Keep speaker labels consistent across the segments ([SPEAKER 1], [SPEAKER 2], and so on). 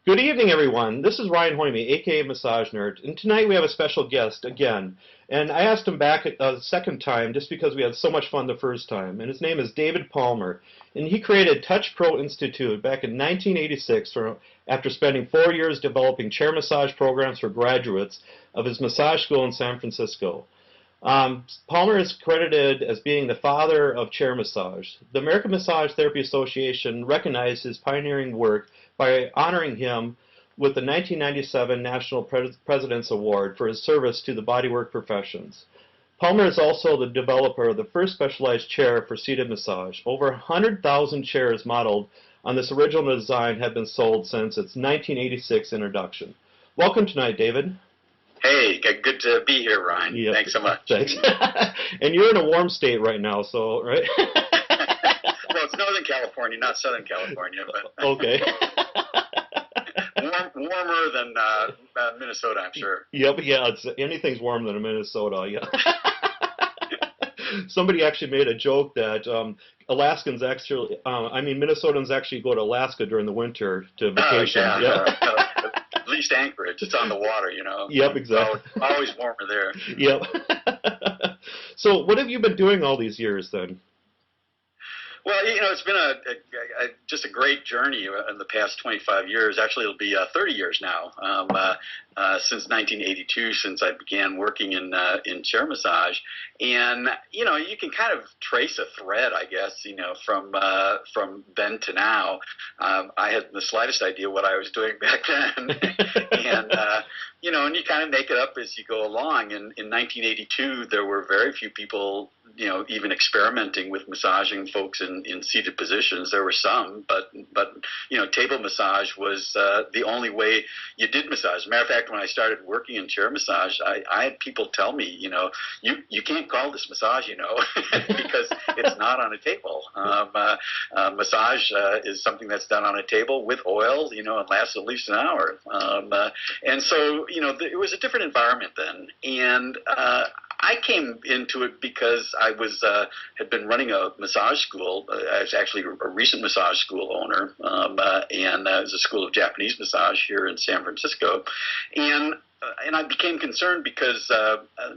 [SPEAKER 1] Good evening, everyone. This is Ryan Hoyme, aka Massage Nerd, and tonight we have a special guest again. And I asked him back a second time just because we had so much fun the first time. And his name is David Palmer, and he created Touch Pro Institute back in 1986 after spending 4 years developing chair massage programs for graduates of his massage school in San Francisco. Palmer is credited as being the father of chair massage. The American Massage Therapy Association recognized his pioneering work by honoring him with the 1997 National President's Award for his service to the bodywork professions. Palmer is also the developer of the first specialized chair for seated massage. Over 100,000 chairs modeled on this original design have been sold since its 1986 introduction. Welcome tonight, David.
[SPEAKER 2] Hey, good to be here, Ryan. Yep. Thanks so much.
[SPEAKER 1] Thanks. And you're in a warm state right now, so, right?
[SPEAKER 2] Well, it's Northern California, not Southern California, but
[SPEAKER 1] okay.
[SPEAKER 2] warmer than Minnesota, I'm sure.
[SPEAKER 1] Yep, yeah, anything's warmer than Minnesota, yeah. Somebody actually made a joke that Minnesotans actually go to Alaska during the winter to vacation.
[SPEAKER 2] Oh, yeah. At least Anchorage, it's on the water, you know.
[SPEAKER 1] Yep, exactly.
[SPEAKER 2] Always warmer there.
[SPEAKER 1] Yep. So what have you been doing all these years then?
[SPEAKER 2] Well, you know, it's been just a great journey in the past 25 years. Actually, it'll be 30 years now, since 1982, since I began working in chair massage. And, you know, you can kind of trace a thread, I guess, you know, from then to now. I had the slightest idea what I was doing back then. And, you know, and you kind of make it up as you go along. And in 1982, there were very few people, you know, even experimenting with massaging folks in seated positions. There were some, but you know, table massage was the only way you did massage. As a matter of fact, when I started working in chair massage, I had people tell me, you know, you can't call this massage, you know, because it's not on a table. Massage is something that's done on a table with oil, you know, and lasts at least an hour. And so, you know, it was a different environment then. And I came into it because I had been running a massage school. I was actually a recent massage school owner, and it was a school of Japanese massage here in San Francisco. And I became concerned because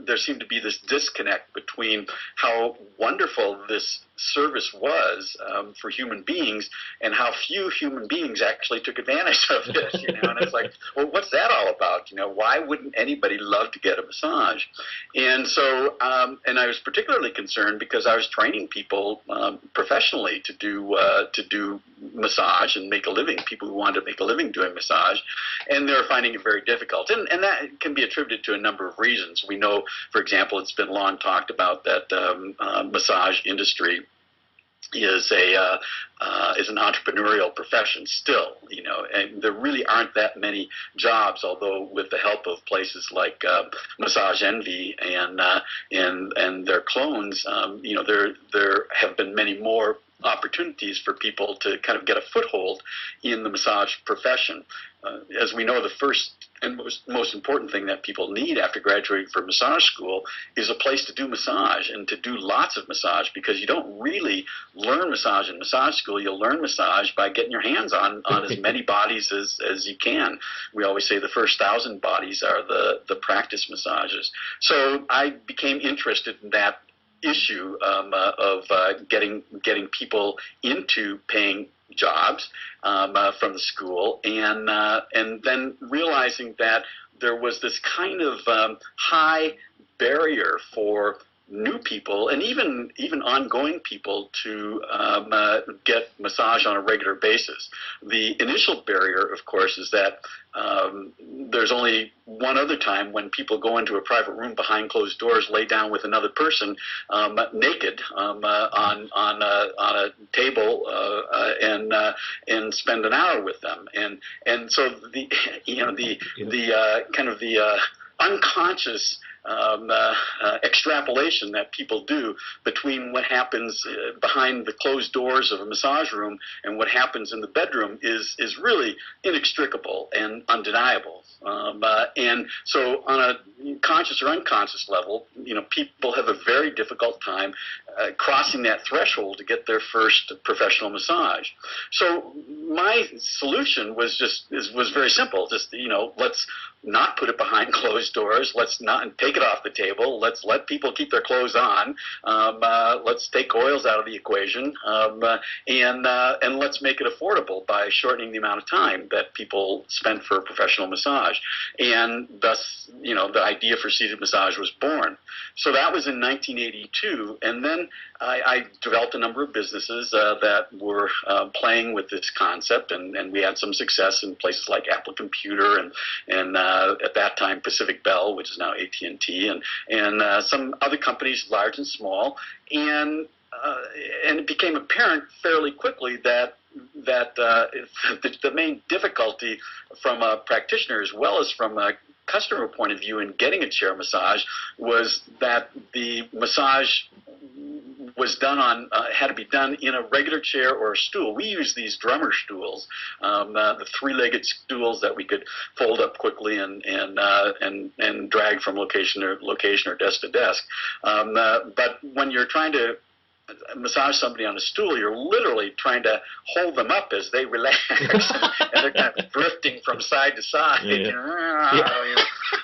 [SPEAKER 2] there seemed to be this disconnect between how wonderful this service was for human beings and how few human beings actually took advantage of it, you know. And it's like, well, what's that all about? You know, why wouldn't anybody love to get a massage? And so, and I was particularly concerned because I was training people professionally to do massage and make a living, people who wanted to make a living doing massage, and they were finding it very difficult. And that can be attributed to a number of reasons. We know, for example, it's been long talked about that massage industry is an entrepreneurial profession still, you know, and there really aren't that many jobs, although with the help of places like Massage Envy and their clones, you know, there have been many more opportunities for people to kind of get a foothold in the massage profession. As we know, the first and most important thing that people need after graduating from massage school is a place to do massage and to do lots of massage, because you don't really learn massage in massage school. You'll learn massage by getting your hands on as many bodies as you can. We always say the first 1,000 bodies are the practice massages. So I became interested in that issue of getting people into paying jobs from the school, and then realizing that there was this kind of high barrier for new people and even ongoing people to get massage on a regular basis. The initial barrier, of course, is that there's only one other time when people go into a private room behind closed doors, lay down with another person naked on a table and spend an hour with them, and so the kind of the unconscious extrapolation that people do between what happens behind the closed doors of a massage room and what happens in the bedroom is really inextricable and undeniable. And so on a conscious or unconscious level, you know, people have a very difficult time crossing that threshold to get their first professional massage. So my solution was very simple. Just, let's not put it behind closed doors. Let's not take it off the table. Let's let people keep their clothes on. Let's take oils out of the equation, and let's make it affordable by shortening the amount of time that people spend for a professional massage. And thus, the idea for seated massage was born. So that was in 1982, and then I developed a number of businesses that were playing with this concept, and we had some success in places like Apple Computer and at that time Pacific Bell, which is now AT&T, and some other companies, large and small, and it became apparent fairly quickly that the main difficulty from a practitioner as well as from a customer point of view in getting a chair massage was that the massage was done had to be done in a regular chair or a stool. We use these drummer stools, the three-legged stools that we could fold up quickly and drag from location or desk to desk. But when you're trying to massage somebody on a stool, you're literally trying to hold them up as they relax, and they're kind of drifting from side to side,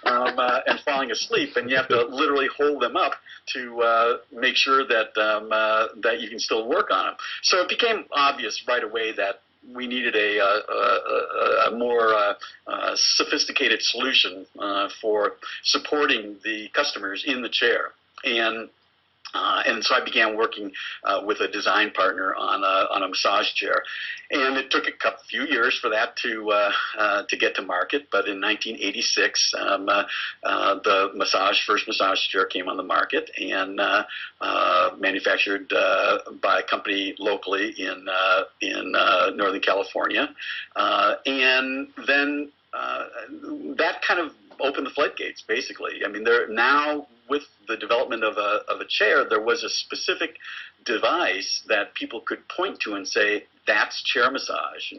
[SPEAKER 2] and falling asleep, and you have to literally hold them up to make sure that that you can still work on them. So it became obvious right away that we needed a more sophisticated solution for supporting the customers in the chair. And so I began working with a design partner on a massage chair, and it took a few years for that to get to market. But in 1986, the first massage chair came on the market, and manufactured by a company locally in Northern California, and then that kind of opened the floodgates, basically. I mean, now with the development of a chair, there was a specific device that people could point to and say, that's chair massage.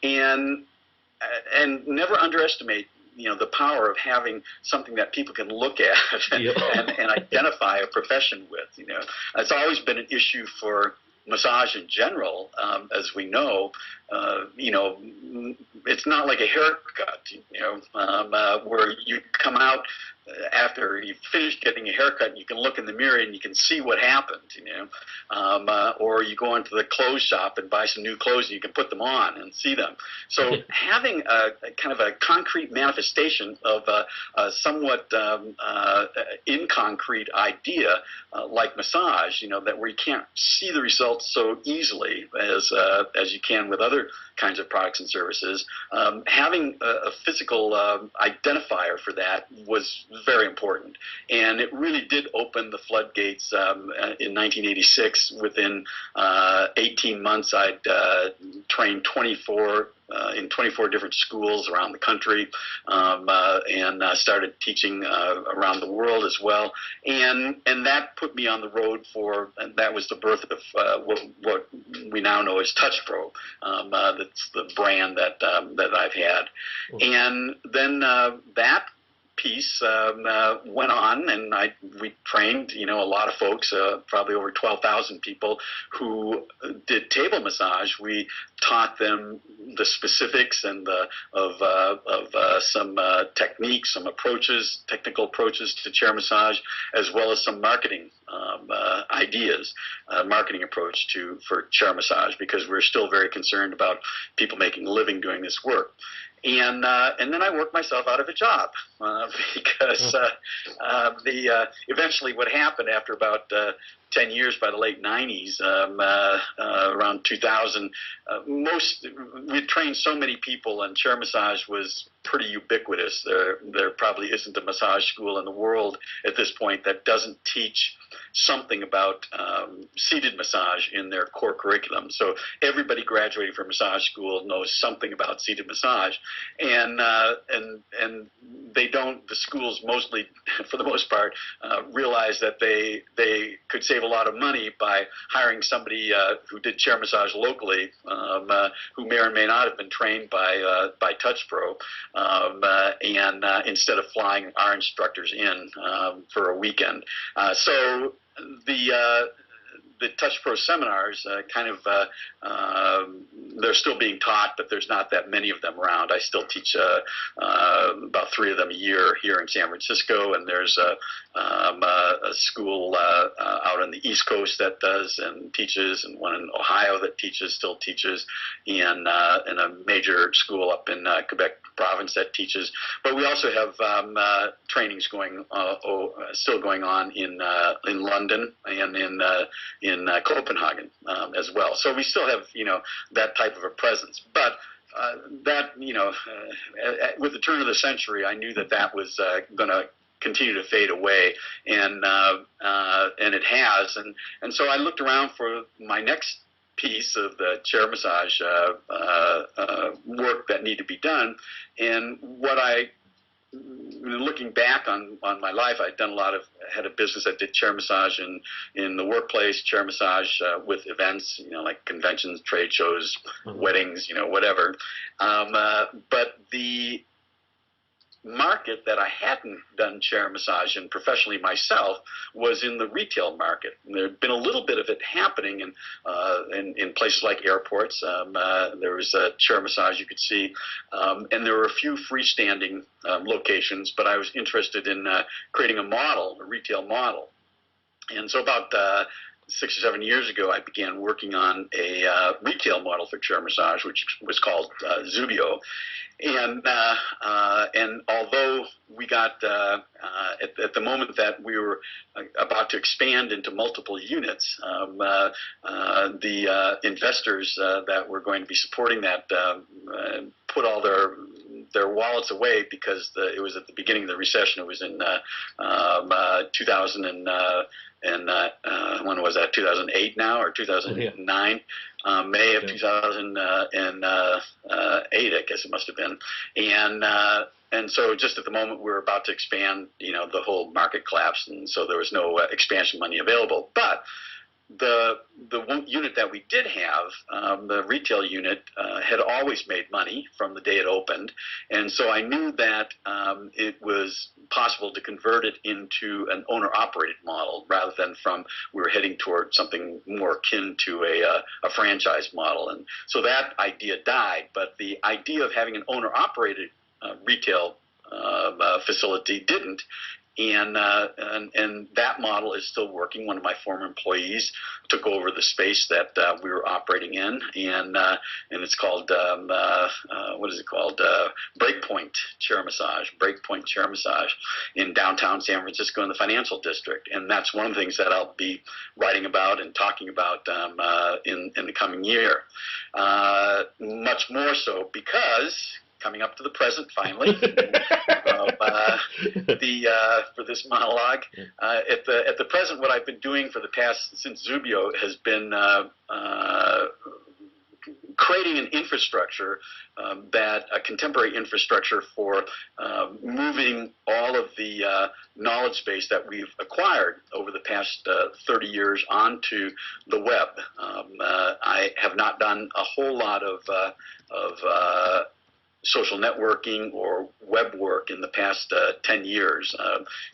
[SPEAKER 2] And never underestimate the power of having something that people can look at and identify a profession with. It's always been an issue for massage in general, as we know. It's not like a haircut, where you come out after you've finished getting a haircut and you can look in the mirror and you can see what happened, or you go into the clothes shop and buy some new clothes and you can put them on and see them. So having a kind of a concrete manifestation of a somewhat inconcrete idea like massage, that where you can't see the results so easily as you can with other kinds of products and services, having a physical identifier for that was very important. And it really did open the floodgates in 1986. Within 18 months, I'd trained 24 in 24 different schools around the country, and started teaching around the world as well. And that put me on the road and that was the birth of what we now know as TouchPro. That's the brand that I've had. And then that piece went on, and we trained a lot of folks, probably over 12,000 people who did table massage. We taught them the specifics and of some techniques, some technical approaches to chair massage, as well as some marketing ideas, marketing approach for chair massage, because we're still very concerned about people making a living doing this work. And then I worked myself out of a job because eventually what happened after about 10 years, by the late 90s, around 2000, we trained so many people, and chair massage was pretty ubiquitous. There probably isn't a massage school in the world at this point that doesn't teach something about seated massage in their core curriculum. So everybody graduating from massage school knows something about seated massage, and they don't. The schools mostly, for the most part, realize that they could save a lot of money by hiring somebody who did chair massage locally, who may or may not have been trained by TouchPro, and instead of flying our instructors in for a weekend. So the Touch Pro seminars they're still being taught, but there's not that many of them around. I still teach about 3 of them a year here in San Francisco, and there's a school out on the East Coast that does and teaches, and one in Ohio that still teaches, and a major school up in Quebec province that teaches. But we also have trainings still going on in London and in Copenhagen as well. So we still have that type of a presence. But with the turn of the century, I knew that was going to continue to fade away, and it has. And so I looked around for my next piece of the chair massage work that needed to be done. And looking back on my life, had a business that did chair massage in the workplace, chair massage with events, like conventions, trade shows, weddings, whatever. But the market that I hadn't done chair massage in professionally myself was in the retail market. There had been a little bit of it happening in places like airports. There was a chair massage you could see, and there were a few freestanding locations, but I was interested in creating a retail model. And so about 6 or 7 years ago, I began working on a retail model for chair massage, which was called Zubio. And although we got at the moment that we were about to expand into multiple units, the investors that were going to be supporting that put all their wallets away, because it was at the beginning of the recession. It was in 2000 and when was that? 2008 now, or 2009? May of 2008, I guess it must have been. And so just at the moment we were about to expand, the whole market collapsed, and so there was no expansion money available. But the unit that we did have, the retail unit, had always made money from the day it opened, and so I knew that it was possible to convert it into an owner-operated model rather than we were heading toward something more akin to a franchise model. And so that idea died, but the idea of having an owner-operated retail facility didn't. And that model is still working. One of my former employees took over the space that we were operating in, and it's called what is it called? Breakpoint Chair Massage. Breakpoint Chair Massage in downtown San Francisco in the financial district, and that's one of the things that I'll be writing about and talking about in the coming year. Much more so because, coming up to the present finally, for this monologue. At the present, what I've been doing since Zubio has been creating an infrastructure, a contemporary infrastructure for moving all of the knowledge base that we've acquired over the past 30 years onto the web. I have not done a whole lot of social networking or web work in the past 10 years.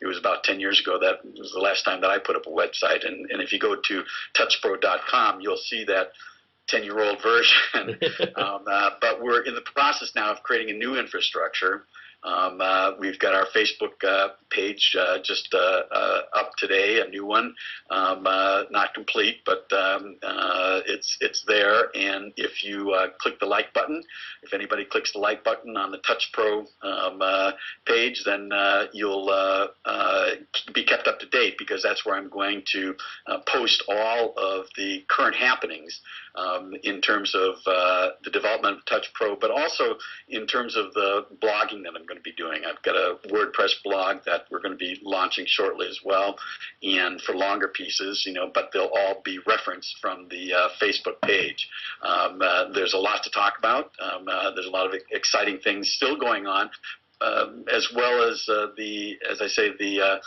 [SPEAKER 2] It was about 10 years ago that was the last time that I put up a website. And if you go to touchpro.com, you'll see that 10-year-old version. But we're in the process now of creating a new infrastructure. We've got our Facebook page just up today, a new one, not complete, but it's there. And if you click the like button, if anybody clicks the like button on the Touch Pro page, then you'll be kept up to date, because that's where I'm going to post all of the current happenings in terms of the development of Touch Pro, but also in terms of the blogging that I'm going to be doing. I've got a WordPress blog that we're going to be launching shortly as well, and for longer pieces, but they'll all be referenced from the Facebook page. There's a lot to talk about. There's a lot of exciting things still going on. as well as as I say, the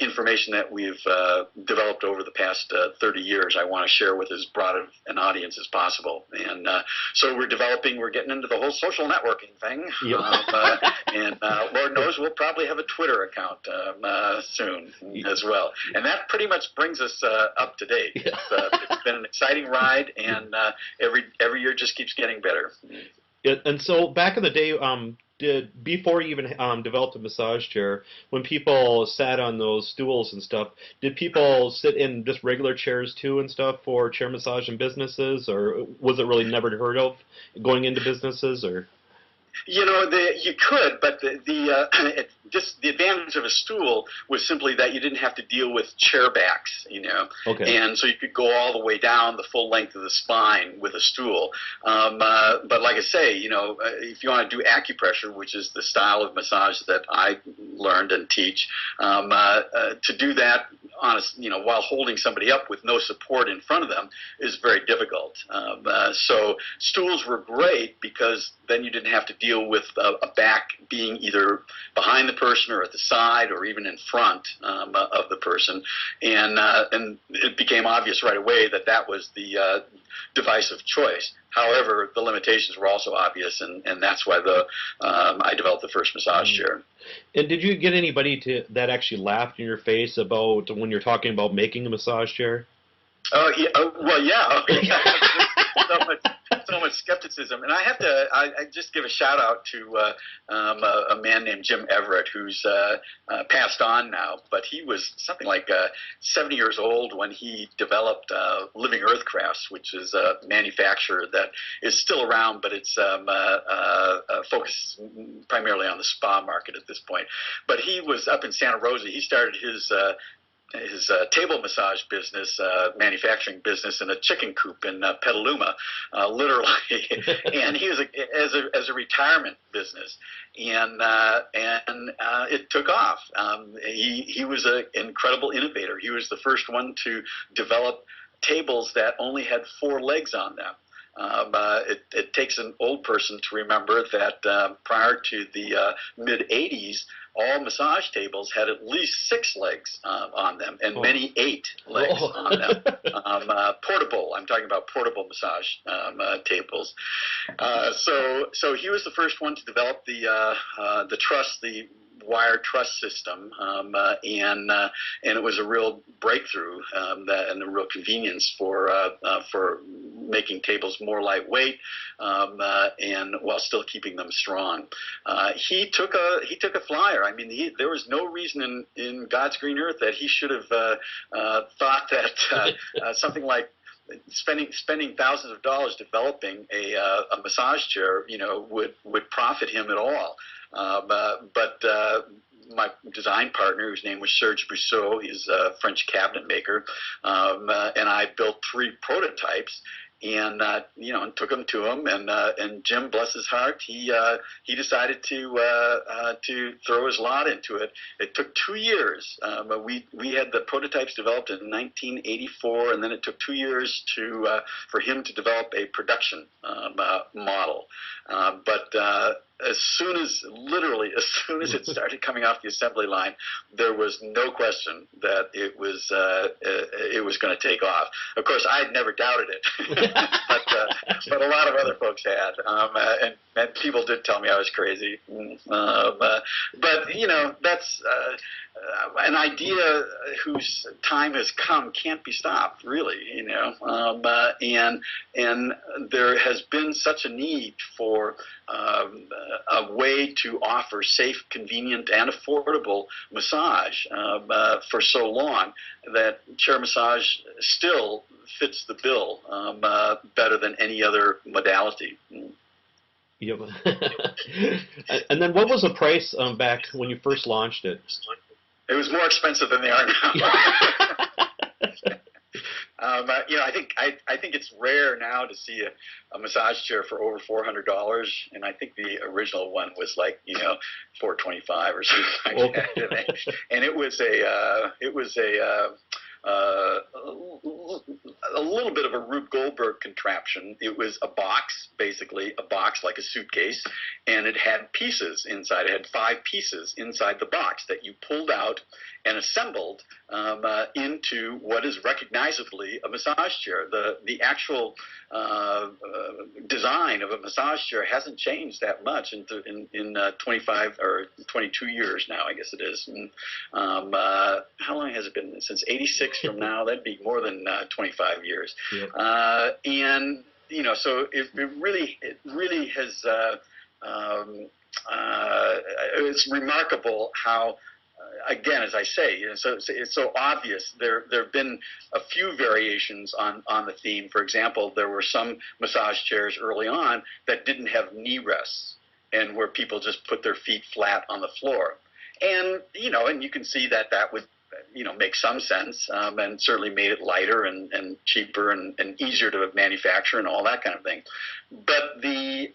[SPEAKER 2] information that we've developed over the past 30 years, I want to share with as broad of an audience as possible. And so we're getting into the whole social networking thing.
[SPEAKER 1] Yep.
[SPEAKER 2] And Lord knows we'll probably have a Twitter account soon as well. And that pretty much brings us up to date. It's been an exciting ride, and every year just keeps getting better.
[SPEAKER 1] And so back in the day, before you even developed a massage chair, when people sat on those stools and stuff, did people sit in just regular chairs too and stuff for chair massage in businesses, or was it really never heard of going into businesses, or?
[SPEAKER 2] You know, you could, but the advantage of a stool was simply that you didn't have to deal with chair backs, you know.
[SPEAKER 1] Okay.
[SPEAKER 2] And so you could go all the way down the full length of the spine with a stool. But like I say, you know, if you want to do acupressure, which is the style of massage that I learned and teach, to do that while holding somebody up with no support in front of them is very difficult. So stools were great because then you didn't have to deal with a back being either behind the person or at the side or even in front of the person, and it became obvious right away that was the device of choice. However, the limitations were also obvious, and that's why I developed the first massage chair.
[SPEAKER 1] And did you get anybody that actually laughed in your face about when you're talking about making a massage chair?
[SPEAKER 2] Oh, yeah. Well, yeah. So much skepticism, and I just give a shout out to a man named Jim Everett, who's passed on now, but he was something like 70 years old when he developed Living Earth Crafts, which is a manufacturer that is still around, but it's focused primarily on the spa market at this point. But he was up in Santa Rosa. He started his table massage business, manufacturing business in a chicken coop in Petaluma, literally, and he was as a retirement business, and it took off. He was an incredible innovator. He was the first one to develop tables that only had 4 legs on them. It takes an old person to remember that prior to the mid-'80s, all massage tables had at least 6 legs on them, and many 8 legs on them. Portable, I'm talking about portable massage tables. So he was the first one to develop the truss, the wired truss system, and it was a real breakthrough and a real convenience for making tables more lightweight and while still keeping them strong. He took a flyer. I mean, there was no reason in God's green earth that he should have thought that something like spending thousands of dollars developing a massage chair, would profit him at all. But my design partner, whose name was Serge Brousseau, he's a French cabinet maker, and I built 3 prototypes. And and took them to him, and Jim, bless his heart, he decided to throw his lot into it. It took 2 years. We had the prototypes developed in 1984, and then it took 2 years for him to develop a production model. But as soon as it started coming off the assembly line, there was no question that it was going to take off. Of course, I had never doubted it, but a lot of other folks had, and people did tell me I was crazy. But that's an idea whose time has come can't be stopped, really. And there has been such a need for a way to offer safe, convenient, and affordable massage for so long that chair massage still fits the bill better than any other modality.
[SPEAKER 1] Yep. And then what was the price back when you first launched it?
[SPEAKER 2] It was more expensive than they are now. I think it's rare now to see a massage chair for over $400, and I think the original one was like $425 or something like that. And it was a a little bit of a Rube Goldberg contraption. It was a box, basically a box like a suitcase, and it had pieces inside. It had 5 pieces inside the box that you pulled out and assembled into what is recognizably a massage chair. The actual design of a massage chair hasn't changed that much in 25 or 22 years now, I guess it is. And, how long has it been? Since 86 from now, that'd be more than 25 years. Yep. And, you know, so it really has, it's remarkable how, again, as I say, you know, so it's so obvious. There have been a few variations on the theme. For example, there were some massage chairs early on that didn't have knee rests, and where people just put their feet flat on the floor. And, you know, and you can see that would, you know, make some sense, and certainly made it lighter and cheaper and easier to manufacture and all that kind of thing. But the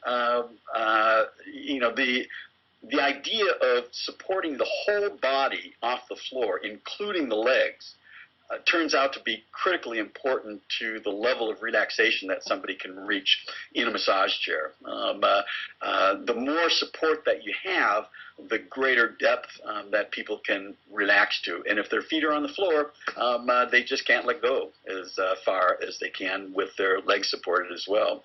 [SPEAKER 2] idea of supporting the whole body off the floor, including the legs, turns out to be critically important to the level of relaxation that somebody can reach in a massage chair. The more support that you have, the greater depth that people can relax to. And if their feet are on the floor, they just can't let go as far as they can with their legs supported as well.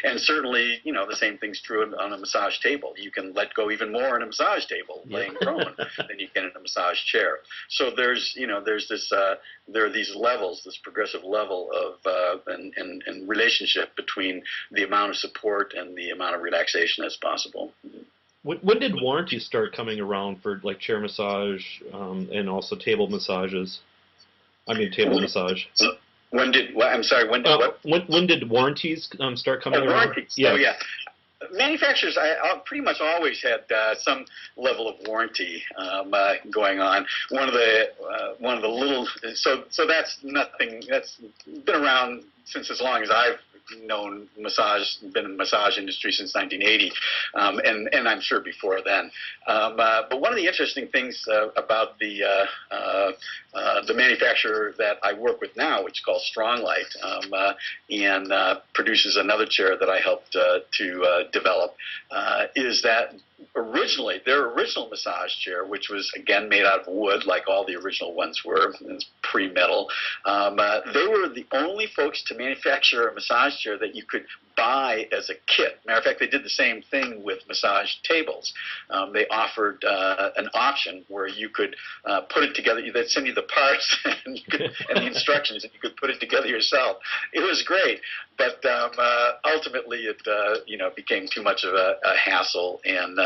[SPEAKER 2] And certainly, you know, the same thing's true on a massage table. You can let go even more on a massage table, laying prone, than you can in a massage chair. So there's this, there are these levels, this progressive level of and relationship between the amount of support and the amount of relaxation that's possible.
[SPEAKER 1] When did warranties start coming around for like chair massage and also table massages? I mean, table massage.
[SPEAKER 2] When did
[SPEAKER 1] warranties start coming around?
[SPEAKER 2] Warranties. Yeah. Oh, yeah. Manufacturers, I pretty much always had some level of warranty going on. One of the little so that's nothing. That's been around since as long as I've known been in the massage industry since 1980, and I'm sure before then. But one of the interesting things about the manufacturer that I work with now, which is called Stronglight, and produces another chair that I helped to develop, is that originally, their original massage chair, which was again made out of wood, like all the original ones were, it's pre-metal, they were the only folks to manufacture a massage chair that you could buy as a kit. Matter of fact, they did the same thing with massage tables. They offered an option where you could put it together. They'd send you the parts and the instructions, and you could put it together yourself. It was great, but ultimately it became too much of a hassle, and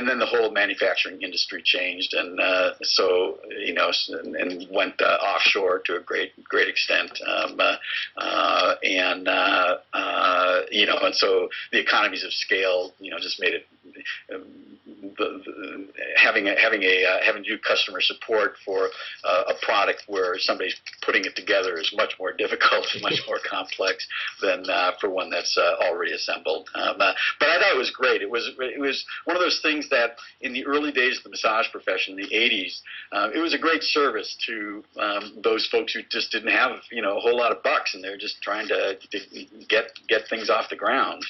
[SPEAKER 2] then the whole manufacturing industry changed, and so and went offshore to a great extent, and so the economies of scale, just made it having to do customer support for a product where somebody's putting it together is much more difficult and much more complex than for one that's already assembled. But I thought it was great. It was one of those things that in the early days of the massage profession, in the 80s, it was a great service to those folks who just didn't have a whole lot of bucks, and they're just trying to get things off the ground.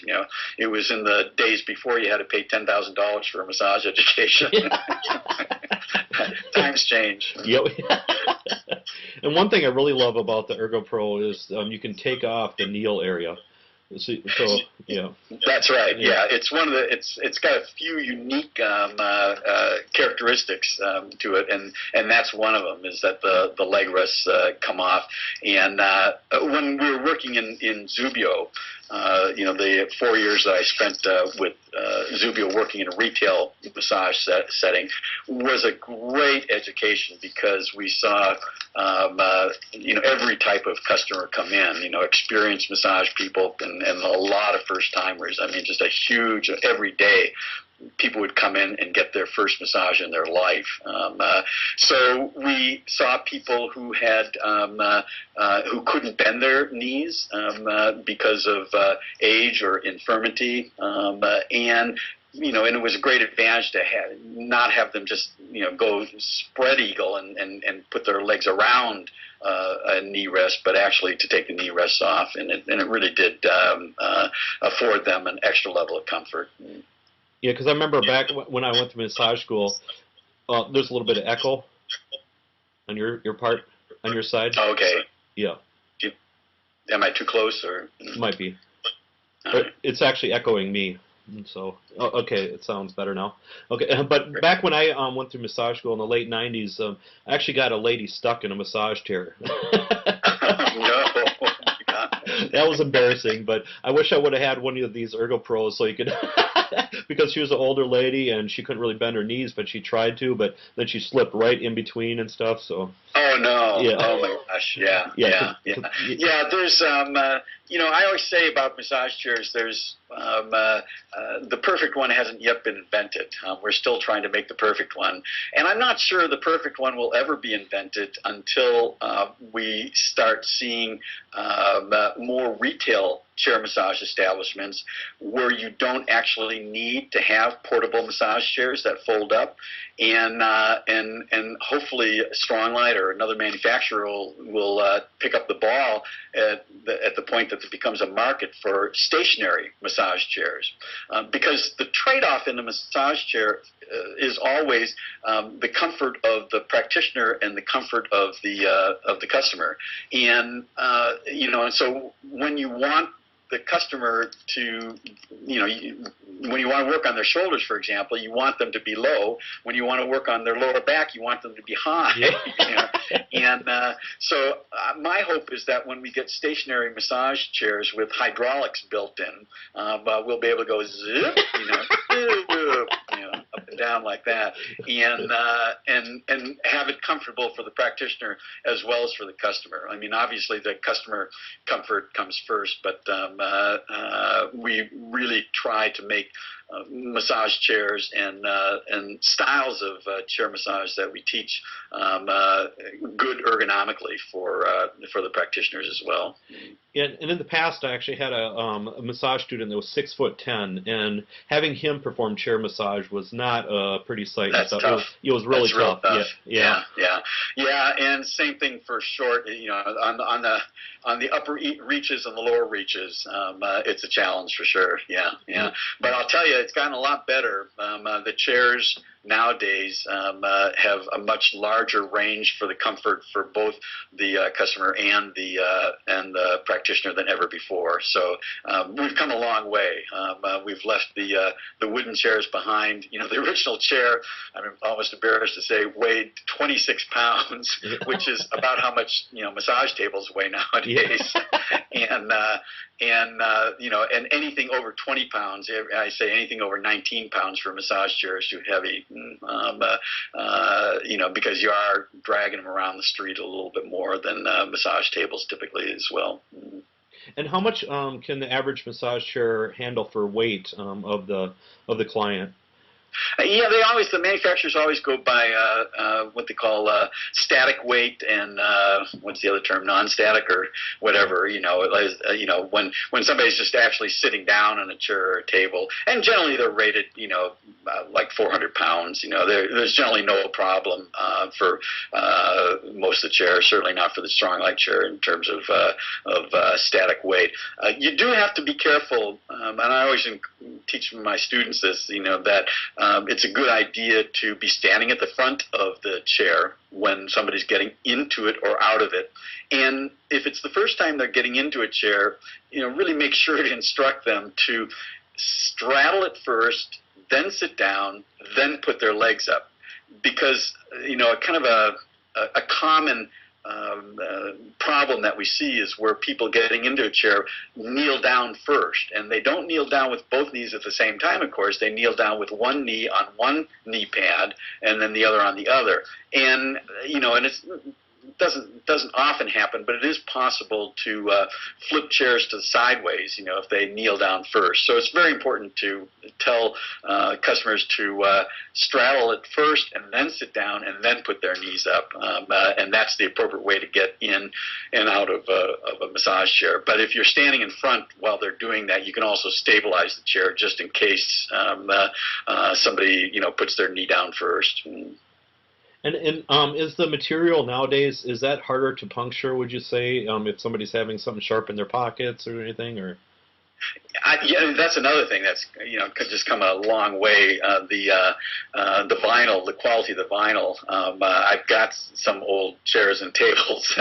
[SPEAKER 2] It was in the days before you had to pay $10,000 for a massage education. Times change.
[SPEAKER 1] Yep. And one thing I really love about the Ergo Pro is you can take off the kneel area. So yeah.
[SPEAKER 2] That's right. Yeah, it's one of the. It's got a few unique characteristics to it, and that's one of them is that the leg rests come off. And when we were working in Zubio, the 4 years that I spent with Zubio working in a retail massage setting was a great education, because we saw every type of customer come in, experienced massage people and a lot of first timers. I mean, just a huge, every day people would come in and get their first massage in their life. So we saw people who had who couldn't bend their knees because of age or infirmity, and and it was a great advantage to not have them just, go spread eagle and put their legs around a knee rest, but actually to take the knee rests off, and it really did afford them an extra level of comfort.
[SPEAKER 1] Yeah, because I remember back when I went to massage school, there's a little bit of echo on your part, on your side.
[SPEAKER 2] Okay.
[SPEAKER 1] Yeah.
[SPEAKER 2] Am I too close, or?
[SPEAKER 1] Might be.
[SPEAKER 2] Right.
[SPEAKER 1] It's actually echoing me. So, okay, it sounds better now. Okay, but back when I went through massage school in the late 90s, I actually got a lady stuck in a massage chair.
[SPEAKER 2] No.
[SPEAKER 1] That was embarrassing, but I wish I would have had one of these Ergo Pros so you could, because she was an older lady and she couldn't really bend her knees, but she tried to, but then she slipped right in between and stuff, so.
[SPEAKER 2] Oh, no.
[SPEAKER 1] Yeah.
[SPEAKER 2] Oh, my gosh. Yeah. There's, I always say about massage chairs, there's, the perfect one hasn't yet been invented. We're still trying to make the perfect one. And I'm not sure the perfect one will ever be invented until we start seeing more retail chair massage establishments where you don't actually need to have portable massage chairs that fold up, and hopefully Strong-Light or another manufacturer will pick up the ball at the point that it becomes a market for stationary massage chairs, because the trade-off in the massage chair is always the comfort of the practitioner and the comfort of the customer, and and so when you want the customer to, when you want to work on their shoulders, for example, you want them to be low. When you want to work on their lower back, you want them to be high. Yeah. And so my hope is that when we get stationary massage chairs with hydraulics built in, we'll be able to go zip, up and down like that, and have it comfortable for the practitioner as well as for the customer. I mean, obviously the customer comfort comes first, but we really try to make massage chairs and styles of chair massage that we teach good ergonomically for the practitioners as well.
[SPEAKER 1] Yeah, and in the past, I actually had a massage student that was 6'10", and having him perform chair massage was not a pretty sight.
[SPEAKER 2] That's tough.
[SPEAKER 1] It was really tough.
[SPEAKER 2] Yeah, and same thing for short. On the upper reaches and the lower reaches, it's a challenge for sure. Yeah. But I'll tell you, it's gotten a lot better. The chairs nowadays have a much larger range for the comfort for both the customer and the practitioner than ever before. So we've come a long way. We've left the wooden chairs behind. The original chair, I'm almost embarrassed to say, weighed 26 pounds, which is about how much massage tables weigh nowadays. And anything over 20 pounds, I say anything over 19 pounds for a massage chair is too heavy. Because you are dragging them around the street a little bit more than massage tables typically as well.
[SPEAKER 1] And how much can the average massage chair handle for weight of the client?
[SPEAKER 2] Yeah, the manufacturers always go by what they call static weight and what's the other term, non-static or whatever. When somebody's just actually sitting down on a chair or a table, and generally they're rated, like 400 pounds. There's generally no problem for most of the chairs. Certainly not for the Strong-Light chair in terms of static weight. You do have to be careful, and I always teach my students this. That it's a good idea to be standing at the front of the chair when somebody's getting into it or out of it. And if it's the first time they're getting into a chair, really make sure to instruct them to straddle it first, then sit down, then put their legs up. Because, kind of a common problem that we see is where people getting into a chair kneel down first, and they don't kneel down with both knees at the same time. Of course, they kneel down with one knee on one knee pad and then the other on the other, and and it's doesn't often happen, but it is possible to flip chairs to the sideways, if they kneel down first. So it's very important to tell customers to straddle it first and then sit down and then put their knees up, and that's the appropriate way to get in and out of a massage chair. But if you're standing in front while they're doing that, you can also stabilize the chair just in case somebody puts their knee down first.
[SPEAKER 1] And is the material nowadays, is that harder to puncture, would you say, if somebody's having something sharp in their pockets or anything, or?
[SPEAKER 2] Yeah, that's another thing that's could just come a long way. The vinyl, the quality of the vinyl. I've got some old chairs and tables,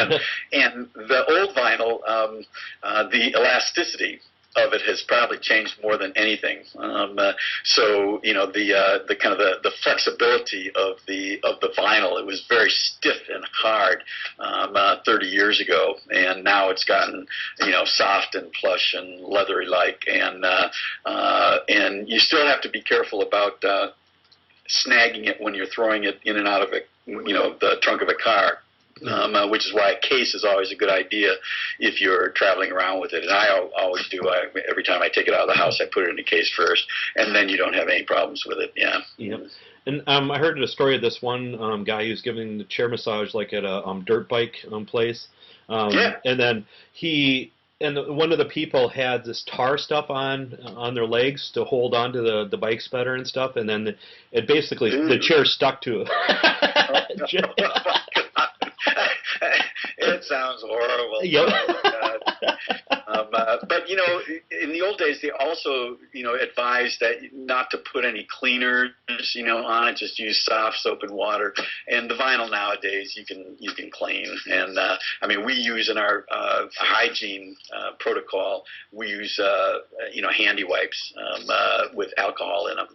[SPEAKER 2] and the old vinyl, the elasticity of it has probably changed more than anything. So the kind of the flexibility of the vinyl, it was very stiff and hard 30 years ago, and now it's gotten soft and plush and leathery like, and you still have to be careful about snagging it when you're throwing it in and out of the trunk of a car. Which is why a case is always a good idea if you're traveling around with it. And I always do. Every time I take it out of the house, I put it in a case first, and then you don't have any problems with it. Yeah.
[SPEAKER 1] Yep. And I heard a story of this one guy who's giving the chair massage like at a dirt bike place.
[SPEAKER 2] Yeah.
[SPEAKER 1] And then one of the people had this tar stuff on their legs to hold onto the bikes better and stuff, and then it basically the chair stuck to it.
[SPEAKER 2] It sounds horrible.
[SPEAKER 1] Yep.
[SPEAKER 2] But in the old days, they also advised that not to put any cleaners on it. Just use soft soap and water. And the vinyl nowadays you can clean. And we use in our hygiene protocol, we use handy wipes with alcohol in them.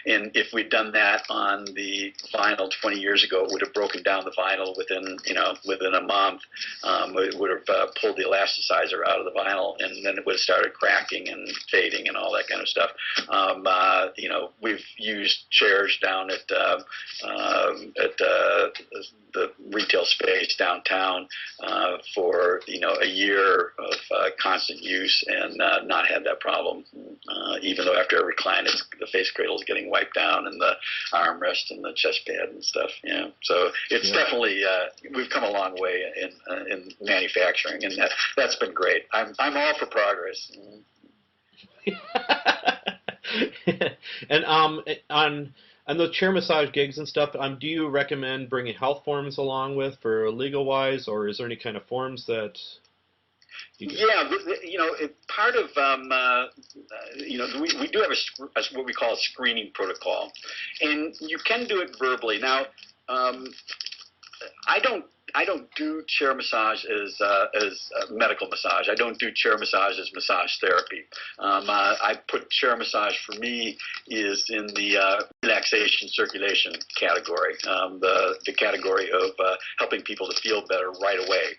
[SPEAKER 2] And if we'd done that on the vinyl 20 years ago, it would have broken down the vinyl within a month. It would have pulled the elasticizer out of the vinyl, and then it would have started cracking and fading and all that kind of stuff. We've used chairs down at the retail space downtown for a year of constant use and not had that problem. Even though after every client, the face cradle is getting wiped down and the armrest and the chest pad and stuff. Yeah, so it's definitely we've come a long way in manufacturing, and that's been great. I'm all for progress.
[SPEAKER 1] And on the chair massage gigs and stuff, do you recommend bringing health forms along with for legal wise, or is there any kind of forms that?
[SPEAKER 2] Yeah, part of we do have what we call a screening protocol, and you can do it verbally. Now, I don't do chair massage as medical massage. I don't do chair massage as massage therapy. I put chair massage for me is in the relaxation circulation category, the category of helping people to feel better right away.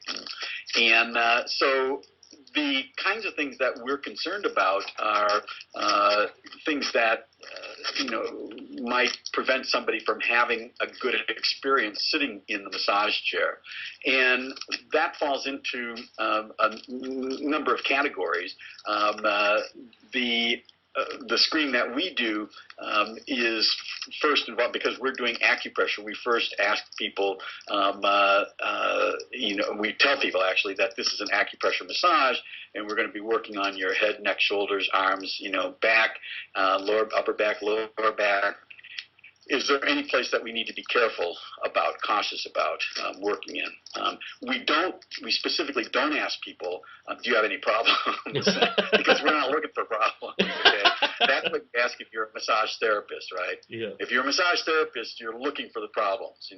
[SPEAKER 2] And so the kinds of things that we're concerned about are things that might prevent somebody from having a good experience sitting in the massage chair, and that falls into a number of categories. The screening that we do is first involved, because we're doing acupressure. We first ask people, we tell people actually that this is an acupressure massage, and we're going to be working on your head, neck, shoulders, arms, back, upper back, lower back. Is there any place that we need to be careful about, cautious about working in? We specifically don't ask people, do you have any problems? Because we're not looking for problems. Okay? That's what you ask if you're a massage therapist, right?
[SPEAKER 1] Yeah.
[SPEAKER 2] If you're a massage therapist, you're looking for the problems.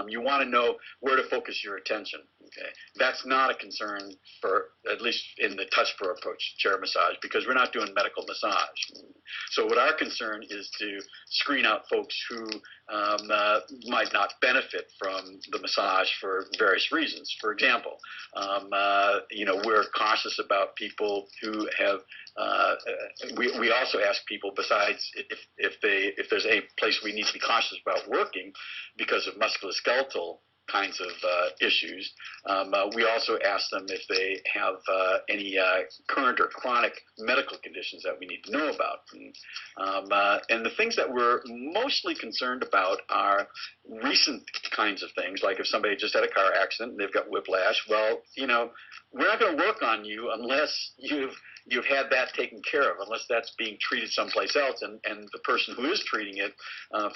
[SPEAKER 2] You want to know where to focus your attention. Okay, that's not a concern for, at least in the touch pro approach, chair massage, because we're not doing medical massage. So what our concern is to screen out folks who might not benefit from the massage for various reasons. For example, we're cautious about people who have. We also ask people, besides if there's a place we need to be cautious about working because of musculoskeletal kinds of issues. We also ask them if they have any current or chronic medical conditions that we need to know about. And the things that we're mostly concerned about are recent kinds of things, like if somebody just had a car accident and they've got whiplash. Well, we're not going to work on you unless you've had that taken care of, unless that's being treated someplace else, and the person who is treating it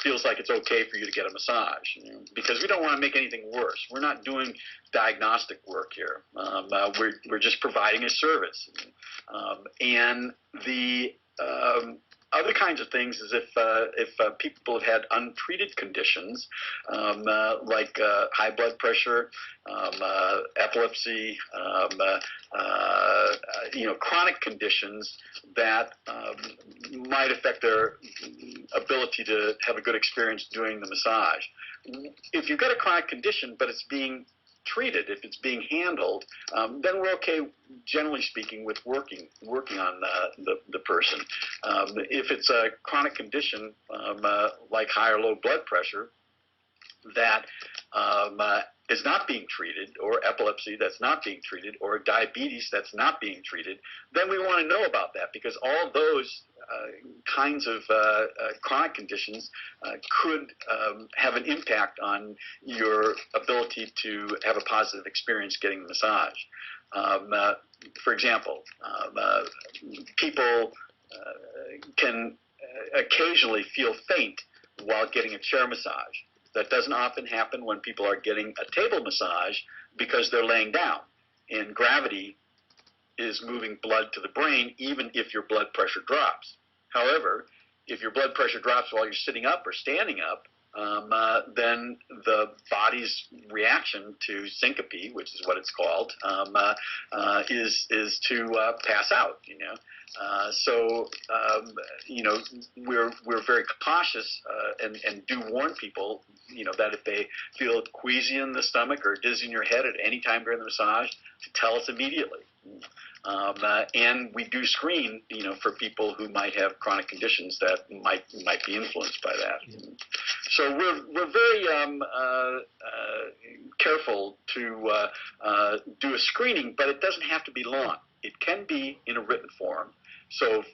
[SPEAKER 2] feels like it's okay for you to get a massage, because we don't want to make anything worse. We're not doing diagnostic work here. We're just providing a service. And the other kinds of things is if people have had untreated conditions, like high blood pressure, epilepsy, chronic conditions that might affect their ability to have a good experience doing the massage. If you've got a chronic condition, but it's being treated, if it's being handled, then we're okay, generally speaking, with working on the person. If it's a chronic condition like high or low blood pressure that is not being treated, or epilepsy that's not being treated, or diabetes that's not being treated, then we want to know about that, because all those kinds of chronic conditions could have an impact on your ability to have a positive experience getting the massage. For example, people can occasionally feel faint while getting a chair massage. That doesn't often happen when people are getting a table massage because they're laying down, and gravity is moving blood to the brain even if your blood pressure drops. However, if your blood pressure drops while you're sitting up or standing up, then the body's reaction to syncope, which is what it's called, is to pass out. We're very cautious and do warn people, that if they feel queasy in the stomach or dizzy in your head at any time during the massage, to tell us immediately. And we do screen, for people who might have chronic conditions that might be influenced by that. Yeah. So we're very careful to do a screening, but it doesn't have to be long. It can be in a written form. So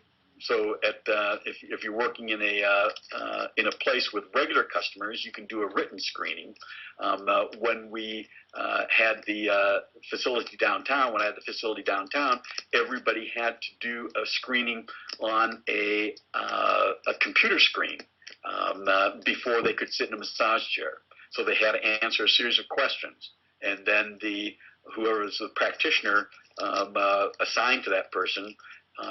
[SPEAKER 2] if you're working in a place with regular customers, you can do a written screening. When we had the facility downtown, everybody had to do a screening on a computer screen before they could sit in a massage chair. So they had to answer a series of questions, and then whoever was the practitioner assigned to that person,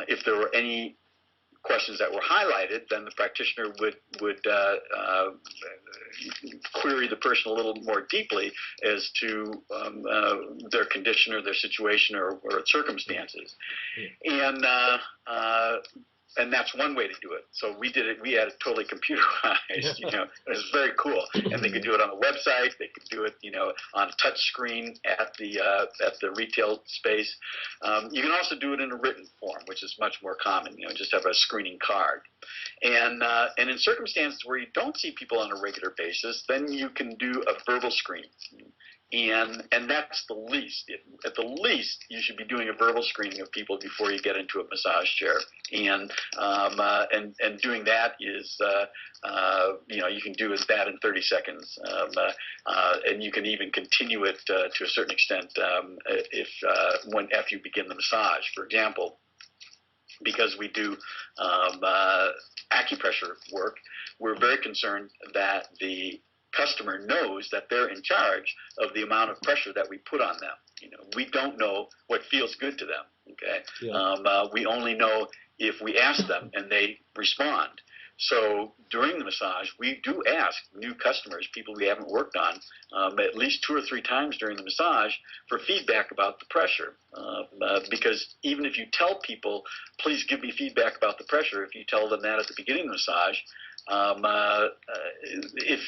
[SPEAKER 2] if there were any questions that were highlighted, then the practitioner would query the person a little more deeply as to their condition or their situation or circumstances. And that's one way to do it. So we did it. We had it totally computerized. It was very cool. And they could do it on the website. They could do it, on a touch screen at the retail space. You can also do it in a written form, which is much more common. Just have a screening card. And in circumstances where you don't see people on a regular basis, then you can do a verbal screen. And that's the least. At the least, you should be doing a verbal screening of people before you get into a massage chair. And doing that is, you can do that in 30 seconds. And you can even continue it to a certain extent after you begin the massage. For example, because we do acupressure work, we're very concerned that the customer knows that they're in charge of the amount of pressure that we put on them. We don't know what feels good to them. Okay, yeah. We only know if we ask them and they respond. So during the massage, we do ask new customers, people we haven't worked on, at least 2 or 3 times during the massage for feedback about the pressure. Because even if you tell people, please give me feedback about the pressure, if you tell them that at the beginning of the massage,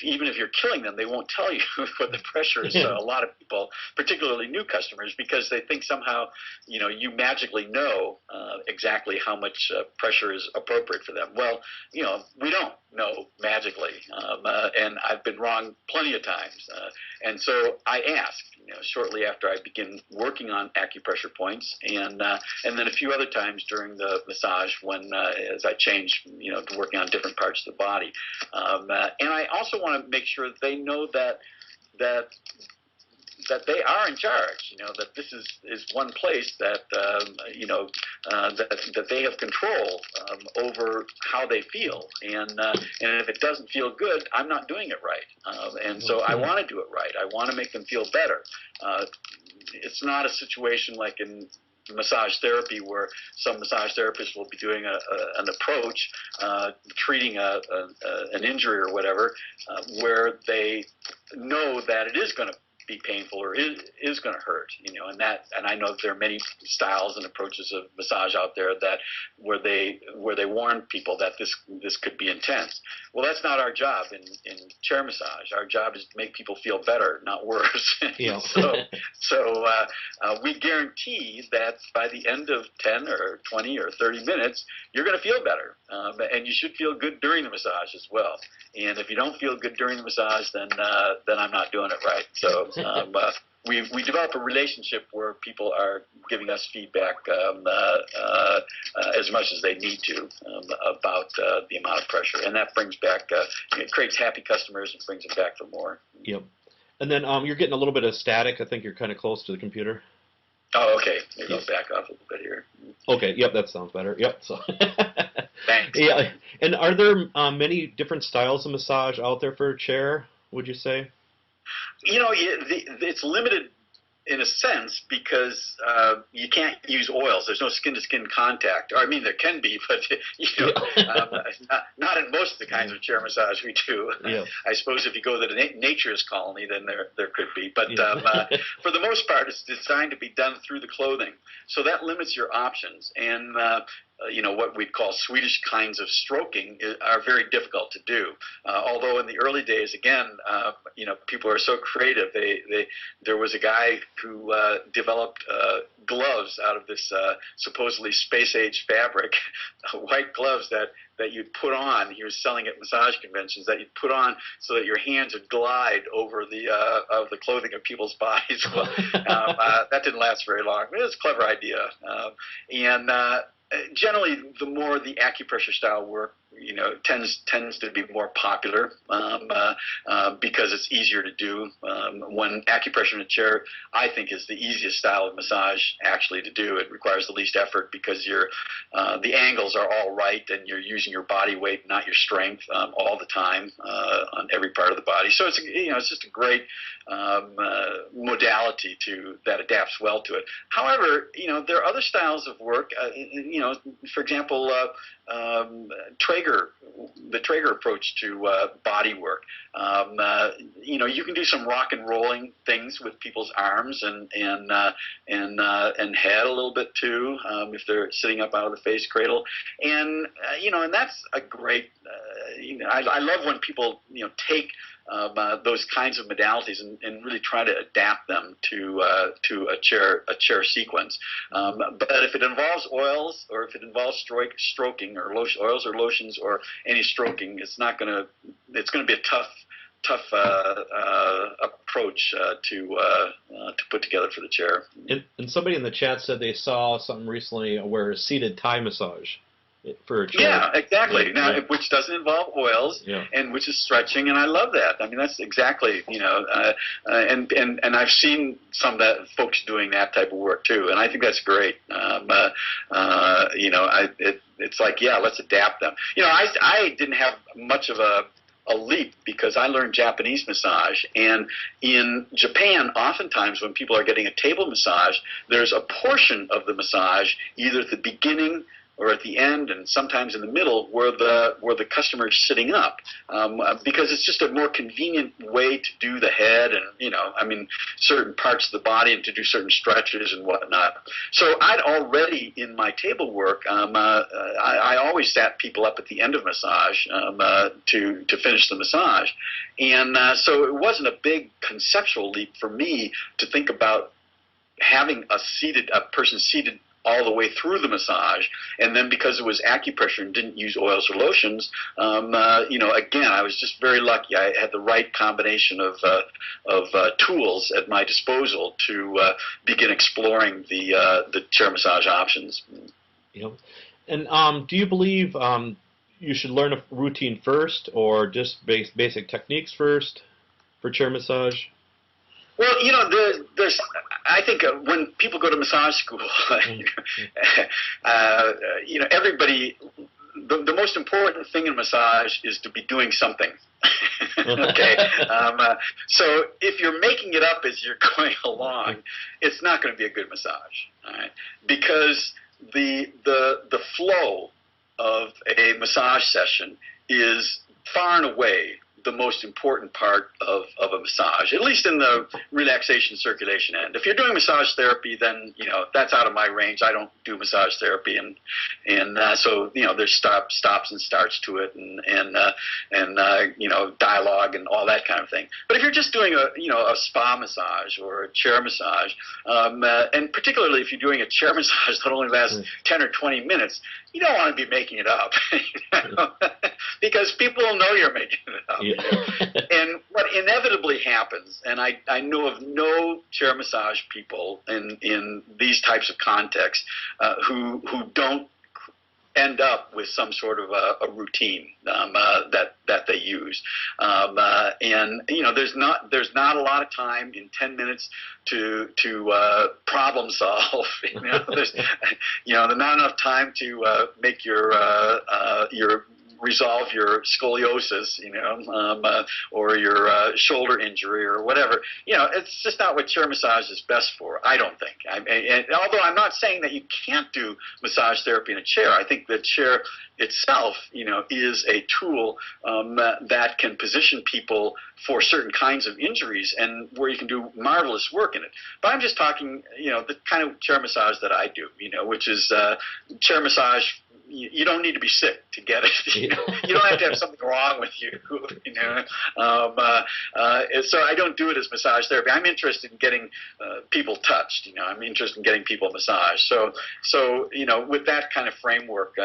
[SPEAKER 2] even if you're killing them, they won't tell you what the pressure is. A lot of people, particularly new customers, because they think somehow, you magically know exactly how much pressure is appropriate for them. Well, we don't. know magically, and I've been wrong plenty of times. And so I asked, shortly after I begin working on acupressure points, and then a few other times during the massage when as I change, to working on different parts of the body. And I also want to make sure that they know that they are in charge, that this is one place that, that they have control over how they feel. And if it doesn't feel good, I'm not doing it right. And so I want to do it right. I want to make them feel better. It's not a situation like in massage therapy where some massage therapists will be doing an approach, treating an injury or whatever, where they know that it is going to be painful or is going to hurt, and I know that there are many styles and approaches of massage out there that where they warn people that this could be intense. Well, that's not our job in chair massage. Our job is to make people feel better, not worse.
[SPEAKER 1] Yeah.
[SPEAKER 2] So we guarantee that by the end of 10 or 20 or 30 minutes, you're going to feel better, and you should feel good during the massage as well. And if you don't feel good during the massage, then I'm not doing it right. So we develop a relationship where people are giving us feedback as much as they need to about the amount of pressure, and that brings back it creates happy customers and brings them back for more.
[SPEAKER 1] Yep. And then you're getting a little bit of static. I think you're kind of close to the computer.
[SPEAKER 2] Oh, okay. Maybe I'll back off a little bit here.
[SPEAKER 1] Okay. Yep, that sounds better. Yep. So.
[SPEAKER 2] Thanks.
[SPEAKER 1] Yeah. And are there many different styles of massage out there for a chair, would you say?
[SPEAKER 2] It's limited in a sense because you can't use oils. There's no skin-to-skin contact. Or, I mean, there can be, but not in most of the kinds of chair massage we do.
[SPEAKER 1] Yeah.
[SPEAKER 2] I suppose if you go to the naturist colony, then there could be. But for the most part, it's designed to be done through the clothing. So that limits your options. And what we'd call Swedish kinds of stroking are very difficult to do. Although in the early days, again, people are so creative. There was a guy who developed gloves out of this supposedly space-age fabric, white gloves that you'd put on. He was selling at massage conventions that you'd put on so that your hands would glide over the clothing of people's bodies. Well, that didn't last very long. It was a clever idea, and generally, the more the acupressure style work, tends to be more popular because it's easier to do. When acupressure in a chair, I think, is the easiest style of massage actually to do. It requires the least effort because the angles are all right and you're using your body weight, not your strength, all the time on every part of the body. So it's just a great modality that adapts well to it. However, there are other styles of work. For example, the Traeger approach to body work. You can do some rock and rolling things with people's arms and head a little bit too, if they're sitting up out of the face cradle, and that's a great. I love when people take those kinds of modalities and really try to adapt them to a chair sequence. But if it involves oils or if it involves stroking or oils or lotions or any stroking, it's going to be a tough approach to put together for the chair.
[SPEAKER 1] And somebody in the chat said they saw something recently where seated Thai massage for a chair.
[SPEAKER 2] Yeah, exactly. Now, which doesn't involve oils, and which is stretching, and I love that. I mean, that's exactly, and I've seen some of that folks doing that type of work too, and I think that's great. It's like, let's adapt them. I didn't have much of a leap because I learned Japanese massage, and in Japan, oftentimes when people are getting a table massage, there's a portion of the massage either at the beginning or at the end, and sometimes in the middle, where the customer is sitting up, because it's just a more convenient way to do the head and certain parts of the body and to do certain stretches and whatnot. So I'd already in my table work, I always sat people up at the end of massage to finish the massage, and so it wasn't a big conceptual leap for me to think about having a person seated all the way through the massage. And then because it was acupressure and didn't use oils or lotions, again, I was just very lucky. I had the right combination of tools at my disposal to begin exploring the chair massage options.
[SPEAKER 1] And do you believe you should learn a routine first, or just basic techniques first for chair massage?
[SPEAKER 2] Well, there's. I think when people go to massage school, everybody. The most important thing in massage is to be doing something. Okay. So if you're making it up as you're going along, it's not going to be a good massage. All right? Because the flow of a massage session is far and away the most important part of a massage, at least in the relaxation circulation end. If you're doing massage therapy, then that's out of my range. I don't do massage therapy, and so there's stops and starts to it, and dialogue and all that kind of thing. But if you're just doing a spa massage or a chair massage, and particularly if you're doing a chair massage that only lasts 10 or 20 minutes, you don't want to be making it up, because people will know you're making it up. Yeah. And what inevitably happens, and I know of no chair massage people in these types of contexts who don't end up with some sort of a routine that they use, and there's not a lot of time in 10 minutes to problem solve. There's not enough time to make your resolve your scoliosis, or your shoulder injury or whatever. It's just not what chair massage is best for, I don't think. And although I'm not saying that you can't do massage therapy in a chair, I think the chair itself, is a tool that can position people for certain kinds of injuries and where you can do marvelous work in it. But I'm just talking, the kind of chair massage that I do, which is chair massage. You don't need to be sick to get it. You don't have to have something wrong with you. So I don't do it as massage therapy. I'm interested in getting people touched. I'm interested in getting people massaged. So with that kind of framework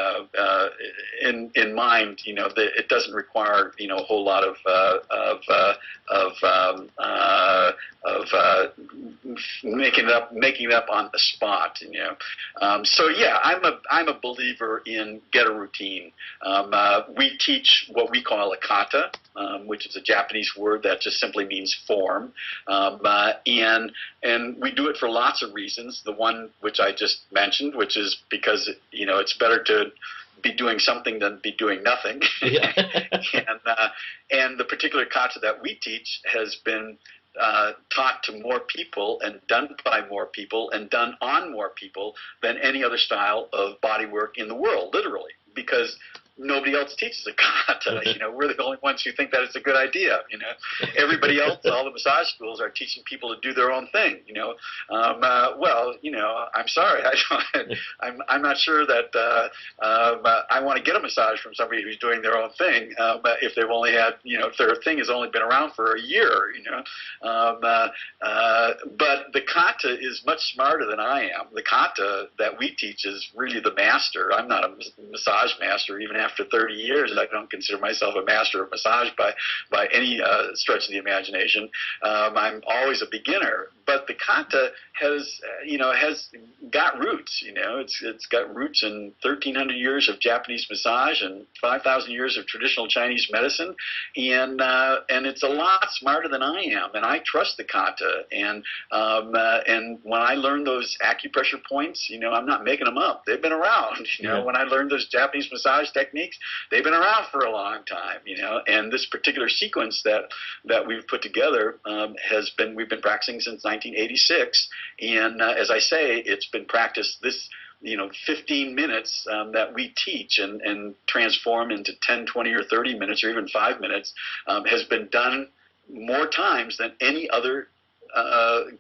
[SPEAKER 2] in mind, it doesn't require a whole lot of making it up on the spot. So yeah, I'm a believer in get a routine. We teach what we call a kata, which is a Japanese word that just simply means form, and we do it for lots of reasons. The one which I just mentioned, which is because it's better to be doing something than be doing nothing. Yeah. And the particular kata that we teach has been taught to more people and done by more people and done on more people than any other style of body work in the world, literally, because nobody else teaches a kata. We're the only ones who think that it's a good idea. Everybody else, all the massage schools are teaching people to do their own thing. I'm sorry, I'm not sure that I want to get a massage from somebody who's doing their own thing. If they've only had, if their thing has only been around for a year. But the kata is much smarter than I am. The kata that we teach is really the master. I'm not a massage master, even after 30 years. I don't consider myself a master of massage by any stretch of the imagination. I'm always a beginner. But the kata has got roots. It's got roots in 1,300 years of Japanese massage and 5,000 years of traditional Chinese medicine, and it's a lot smarter than I am. And I trust the kata. And when I learned those acupressure points, I'm not making them up. They've been around. When I learned those Japanese massage techniques, they've been around for a long time. And this particular sequence that we've put together we've been practicing since 1986, and as I say, it's been practiced this 15 minutes that we teach and transform into 10, 20, or 30 minutes, or even 5 minutes, has been done more times than any other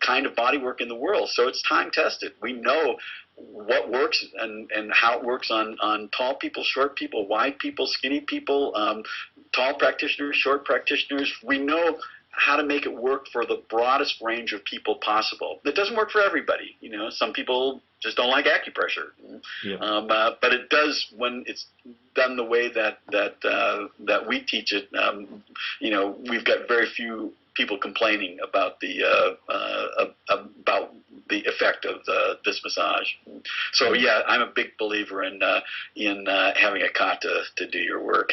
[SPEAKER 2] kind of body work in the world. So it's time tested. We know what works and how it works on tall people, short people, wide people, skinny people, tall practitioners, short practitioners. We know how to make it work for the broadest range of people possible. It doesn't work for everybody. Some people just don't like acupressure, but it does when it's done the way that we teach it. We've got very few people complaining about the effect of this massage. So yeah, I'm a big believer in having a kata to do your work.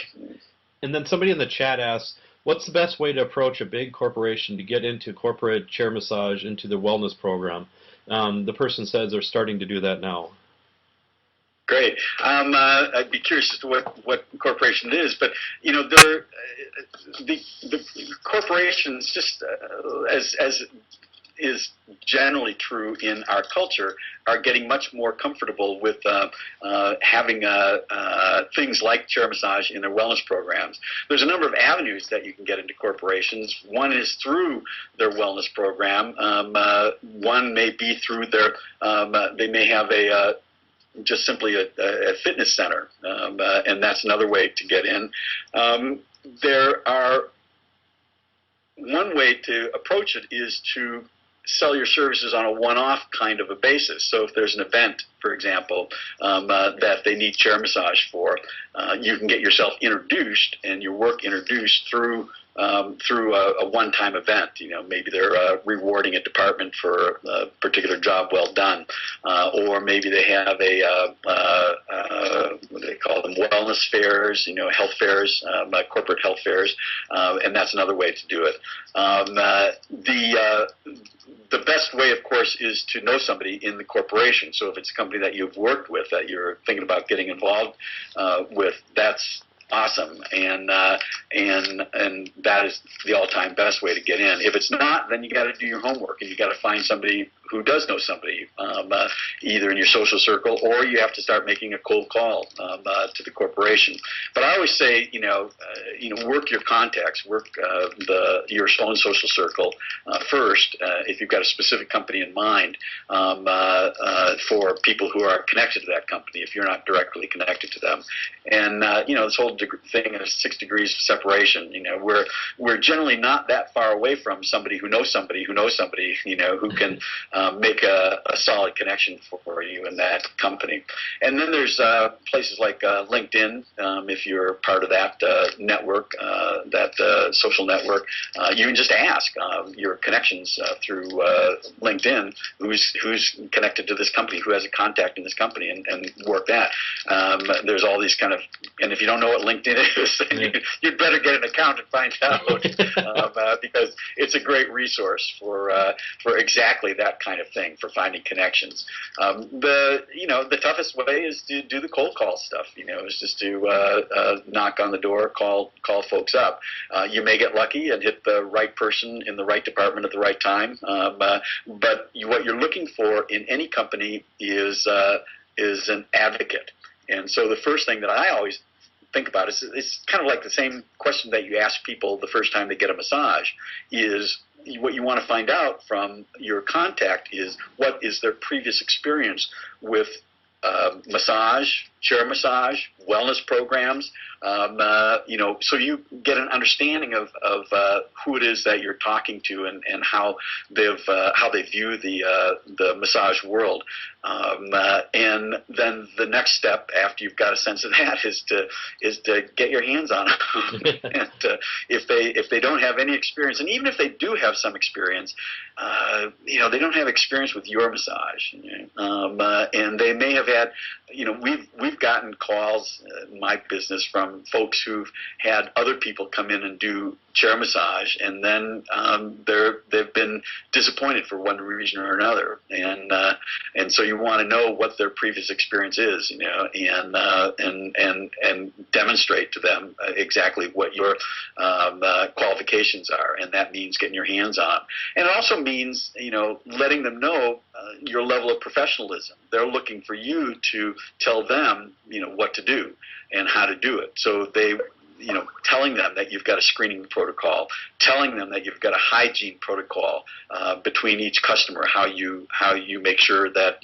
[SPEAKER 1] And then somebody in the chat asks, what's the best way to approach a big corporation to get into corporate chair massage into the wellness program? The person says they're starting to do that now.
[SPEAKER 2] Great. I'd be curious as to what corporation it is, but the corporations, just as is generally true in our culture, are getting much more comfortable with having things like chair massage in their wellness programs. There's a number of avenues that you can get into corporations. One is through their wellness program. One may be through their, they may have just simply a fitness center, and that's another way to get in. One way to approach it is to sell your services on a one-off kind of a basis. So if there's an event, for example, that they need chair massage for, you can get yourself introduced and your work introduced through a one-time event. Maybe they're rewarding a department for a particular job well done, or maybe they have what do they call them, wellness fairs, health fairs, corporate health fairs, and that's another way to do it. The best way, of course, is to know somebody in the corporation. So if it's a company that you've worked with, that you're thinking about getting involved with, that's awesome, and that is the all-time best way to get in. If it's not, then you got to do your homework, and you got to find somebody who does know somebody, either in your social circle, or you have to start making a cold call to the corporation. But I always say, work your contacts, work your own social circle first. If you've got a specific company in mind, for people who are connected to that company, if you're not directly connected to them, and this whole thing is 6 degrees of separation. We're generally not that far away from somebody who knows somebody who knows somebody, who can make a solid connection for you in that company. And then there's places like LinkedIn. If you're part of that network, that social network, you can just ask your connections through LinkedIn who's connected to this company, who has a contact in this company, and work that. There's all these kind of, and if you don't know what LinkedIn is, you'd better get an account and find out, because it's a great resource for exactly that kind of thing, for finding connections. The toughest way is to do the cold call stuff. Is just to knock on the door, call folks up. You may get lucky and hit the right person in the right department at the right time, but what you're looking for in any company is an advocate. And so the first thing that I always think about is, it's kind of like the same question that you ask people the first time they get a massage, is what you want to find out from your contact is, what is their previous experience with massage, chair massage, wellness programs, so you get an understanding of who it is that you're talking to, and how they view the massage world. And then the next step, after you've got a sense of that, is to get your hands on them. And if they don't have any experience, and even if they do have some experience, they don't have experience with your massage, and they may have had, we've gotten calls in my business from folks who've had other people come in and do chair massage, and then they've been disappointed for one reason or another, and so you want to know what their previous experience is, and demonstrate to them exactly what your qualifications are, and that means getting your hands on, and it also means letting them know your level of professionalism. They're looking for you to tell them what to do and how to do it. So they, telling them that you've got a screening protocol, telling them that you've got a hygiene protocol between each customer, how you make sure that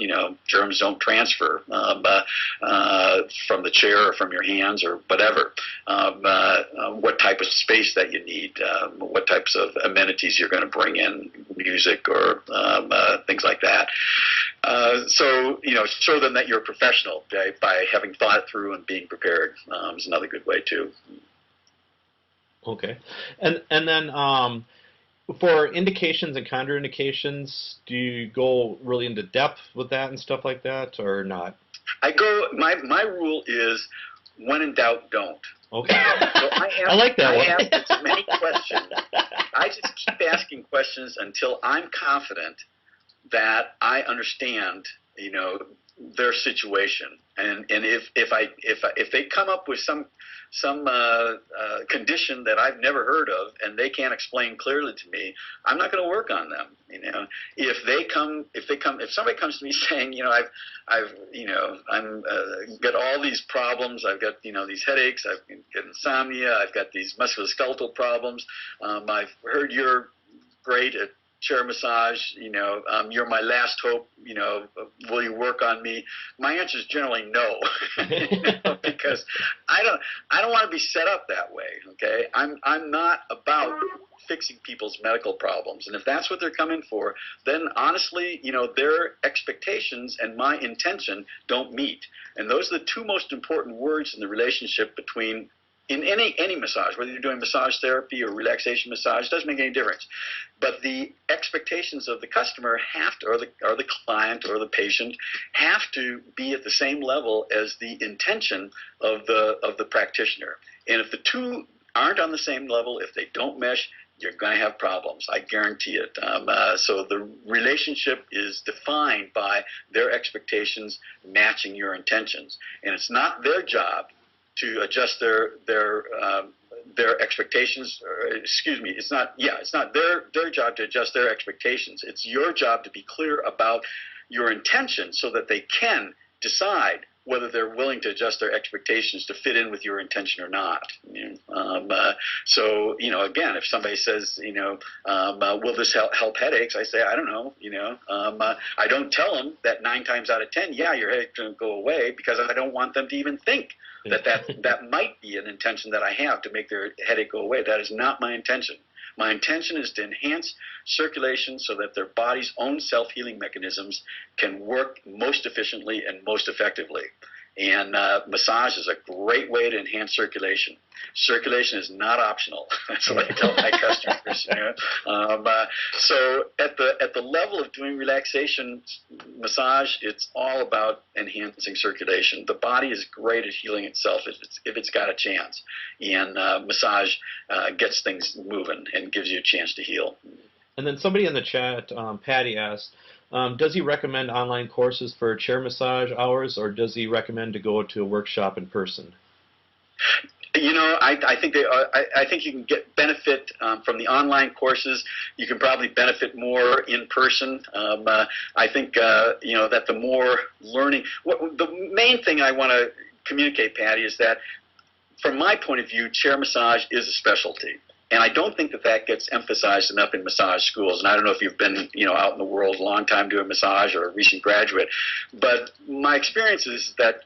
[SPEAKER 2] germs don't transfer from the chair or from your hands or whatever. what type of space that you need, what types of amenities you're going to bring in, music or things like that. So, show them that you're a professional by having thought it through and being prepared is another good way too.
[SPEAKER 1] Okay. And then for indications and contraindications, do you go really into depth with that and stuff like that, or not?
[SPEAKER 2] My rule is, when in doubt, don't.
[SPEAKER 1] Okay.
[SPEAKER 2] So
[SPEAKER 1] I like that one.
[SPEAKER 2] I ask as many questions. I just keep asking questions until I'm confident that I understand, their situation. And if they come up with some condition that I've never heard of and they can't explain clearly to me, I'm not going to work on them. If somebody comes to me saying, I've got all these problems, I've got these headaches, I've got insomnia, I've got these musculoskeletal problems, I've heard you're great at chair massage, you're my last hope, will you work on me? My answer is generally no, because I don't want to be set up that way, okay? I'm not about fixing people's medical problems, and if that's what they're coming for, then honestly, their expectations and my intention don't meet. And those are the two most important words in the relationship between in any massage, whether you're doing massage therapy or relaxation massage, doesn't make any difference. But the expectations of the customer have to, or the client or the patient, have to be at the same level as the intention of the practitioner. And if the two aren't on the same level, if they don't mesh, you're going to have problems. I guarantee it. So the relationship is defined by their expectations matching your intentions, and it's not their job to adjust their expectations. It's not their job to adjust their expectations. It's your job to be clear about your intention so that they can decide whether they're willing to adjust their expectations to fit in with your intention or not. So again, if somebody says, will this help headaches? I say, I don't know. I don't tell them that 9 times out of 10, your headache's going to go away, because I don't want them to even think that might be an intention that I have to make their headache go away. That is not my intention. My intention is to enhance circulation so that their body's own self-healing mechanisms can work most efficiently and most effectively. And massage is a great way to enhance circulation. Circulation is not optional. That's what I tell my customers. So at the level of doing relaxation massage, it's all about enhancing circulation. The body is great at healing itself if it's got a chance. And massage gets things moving and gives you a chance to heal.
[SPEAKER 1] And then somebody in the chat, Patty, asked, does he recommend online courses for chair massage hours, or does he recommend to go to a workshop in person?
[SPEAKER 2] I think I think you can get benefit from the online courses. You can probably benefit more in person. I think that the more learning. The main thing I want to communicate, Patty, is that from my point of view, chair massage is a specialty. And I don't think that gets emphasized enough in massage schools. And I don't know if you've been, out in the world a long time doing massage or a recent graduate, but my experience is that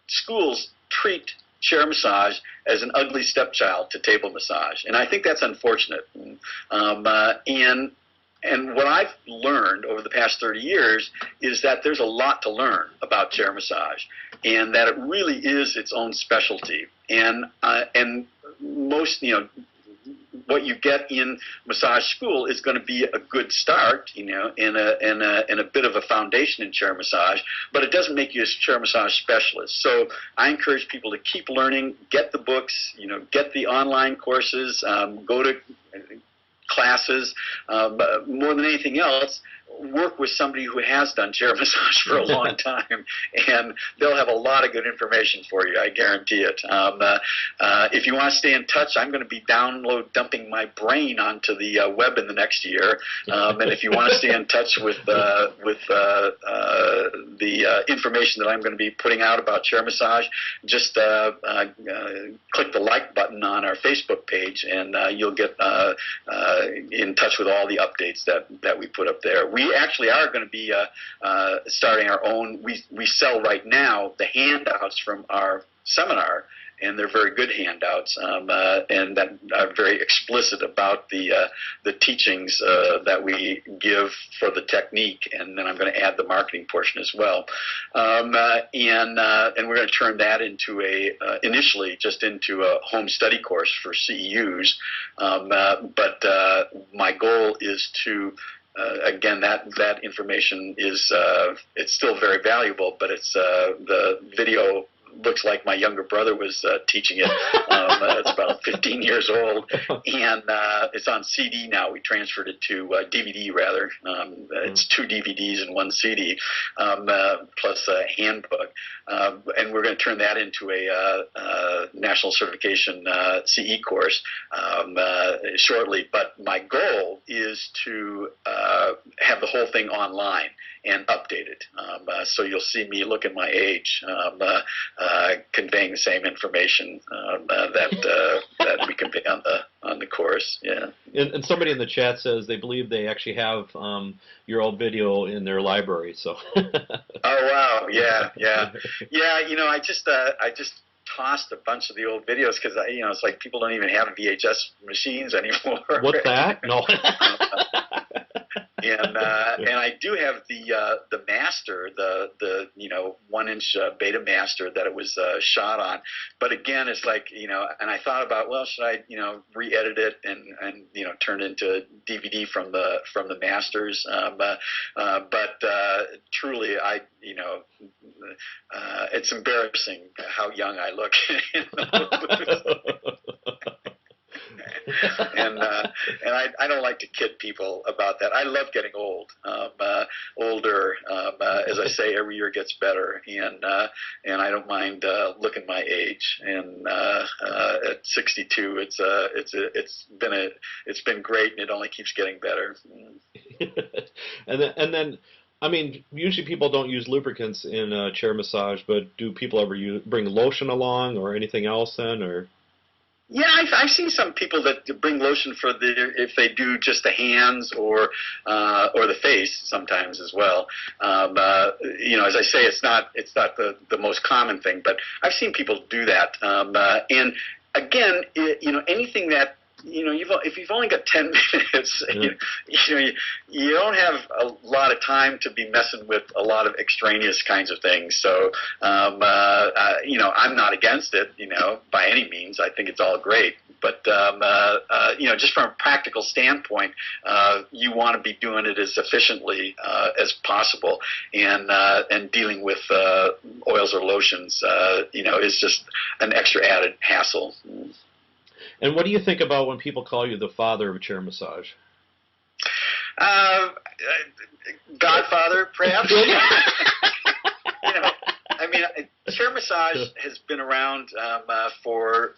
[SPEAKER 2] schools treat chair massage as an ugly stepchild to table massage, and I think that's unfortunate. And what I've learned over the past 30 years is that there's a lot to learn about chair massage, and that it really is its own specialty. And most, what you get in massage school is going to be a good start, in a bit of a foundation in chair massage, but it doesn't make you a chair massage specialist. So I encourage people to keep learning, get the books, get the online courses, go to classes, but more than anything else, work with somebody who has done chair massage for a long time, and they'll have a lot of good information for you, I guarantee it. If you want to stay in touch, I'm going to be dumping my brain onto the web in the next year, and if you want to stay in touch with the information that I'm going to be putting out about chair massage, just click the like button on our Facebook page, and you'll get in touch with all the updates that we put up there. We actually are going to be starting our own. We sell right now the handouts from our seminar and they're very good handouts, and that are very explicit about the teachings that we give for the technique, and then I'm going to add the marketing portion as well. And we're going to turn that into initially just into a home study course for CEUs, but my goal is to again, that information is it's still very valuable, but it's the video looks like my younger brother was teaching it. It's about 15 years old, and it's on CD now. We transferred it to DVD, rather. It's 2 DVDs and 1 CD, plus a handbook. And we're going to turn that into a national certification CE course shortly. But my goal is to have the whole thing online and updated. So you'll see me looking my age, conveying the same information that we convey on the course. Yeah.
[SPEAKER 1] And somebody in the chat says they believe they actually have your old video in their library. So.
[SPEAKER 2] Oh wow! Yeah. You know, I just tossed a bunch of the old videos because it's like people don't even have VHS machines anymore.
[SPEAKER 1] What's that? No.
[SPEAKER 2] And I do have the master, the 1-inch beta master that it was shot on, but again, it's like and I thought about, well, should I re-edit it and turn it into DVD from the masters, but truly it's embarrassing how young I look. And I don't like to kid people about that. I love getting old, older. As I say, every year gets better, and I don't mind looking my age. And at 62, it's been great, and it only keeps getting better.
[SPEAKER 1] And then. I mean, usually people don't use lubricants in chair massage, but do people ever bring lotion along or anything else then, or?
[SPEAKER 2] Yeah, I've seen some people that bring lotion for if they do just the hands or the face sometimes as well. As I say, it's not the most common thing, but I've seen people do that. And again, anything that if you've only got 10 minutes, you don't have a lot of time to be messing with a lot of extraneous kinds of things. So, I'm not against it, by any means. I think it's all great. But, just from a practical standpoint, you want to be doing it as efficiently as possible. And dealing with oils or lotions, is just an extra added hassle.
[SPEAKER 1] And what do you think about when people call you the father of chair massage?
[SPEAKER 2] Godfather, perhaps. Chair massage has been around for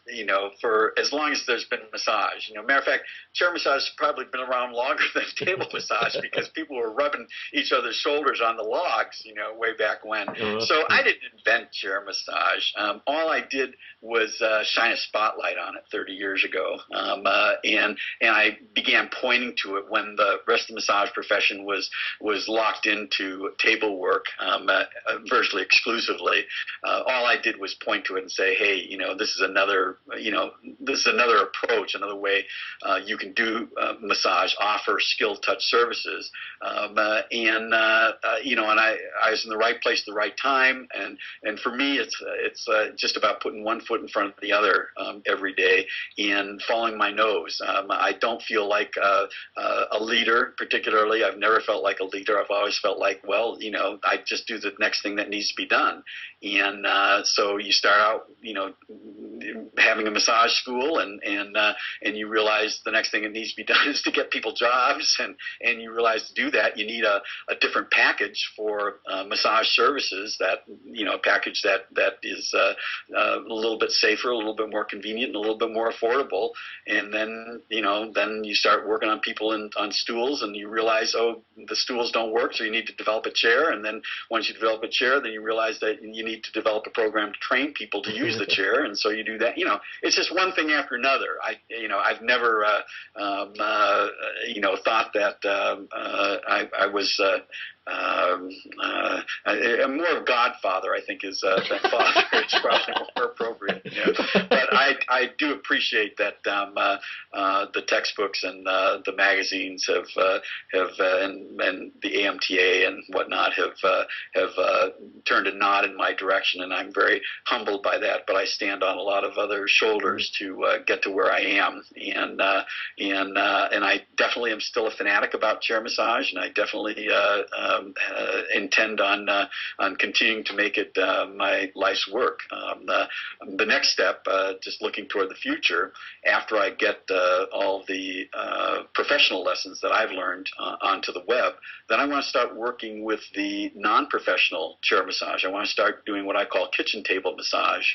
[SPEAKER 2] as long as there's been massage. Matter of fact, chair massage has probably been around longer than table massage because people were rubbing each other's shoulders on the logs, way back when. So I didn't invent chair massage. All I did was shine a spotlight on it 30 years ago, and I began pointing to it when the rest of the massage profession was locked into table work virtually exclusively. All I did was point to it and say, hey, this is another approach, another way you can do massage, offer skilled touch services, and I was in the right place at the right time, and for me, it's just about putting one foot in front of the other every day and following my nose. I don't feel like a leader, particularly. I've never felt like a leader. I've always felt like, well, I just do the next thing that needs to be done. And so you start out, having a massage school, and you realize the next thing that needs to be done is to get people jobs, and you realize to do that you need a different package for massage services. That a package that is a little bit safer, a little bit more convenient, and a little bit more affordable. And then you start working on people on stools, and you realize, oh, the stools don't work, so you need to develop a chair. And then once you develop a chair, then you realize that you need to develop a program to train people to use the chair, and so you do that. It's just one thing after another. I've never thought that I was I'm more of Godfather, I think, is than father. It's probably more appropriate. But I do appreciate that the textbooks and the magazines have and the AMTA and whatnot have turned a nod in my direction, and I'm very humbled by that. But I stand on a lot of other shoulders to get to where I am, and I definitely am still a fanatic about chair massage, and I definitely intend on continuing to make it my life's work. The next step, just looking toward the future, after I get all the professional lessons that I've learned onto the web, then I want to start working with the non-professional chair massage. I want to start doing what I call kitchen table massage,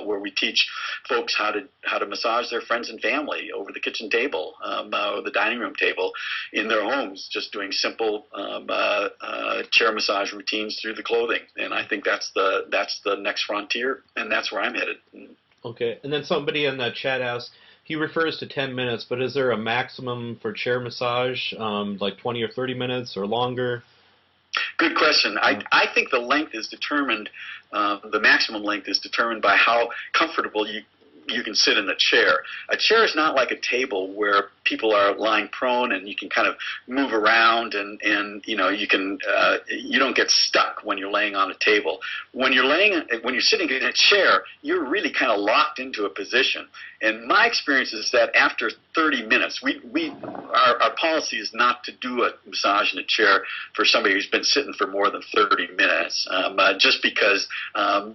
[SPEAKER 2] where we teach folks how to massage their friends and family over the kitchen table or the dining room table in their homes, just doing simple chair massage routines through the clothing. And I think that's the next frontier, and that's where I'm headed.
[SPEAKER 1] Okay. And then somebody in the chat asked, he refers to 10 minutes, but is there a maximum for chair massage, like 20 or 30 minutes or longer?
[SPEAKER 2] Good question. I think the length is determined, the maximum length is determined by how comfortable you can sit in a chair. A chair is not like a table where people are lying prone and you can kind of move around and you can you don't get stuck when you're laying on a table. When you're sitting in a chair, you're really kind of locked into a position. And my experience is that after 30 minutes, our policy is not to do a massage in a chair for somebody who's been sitting for more than 30 minutes, just because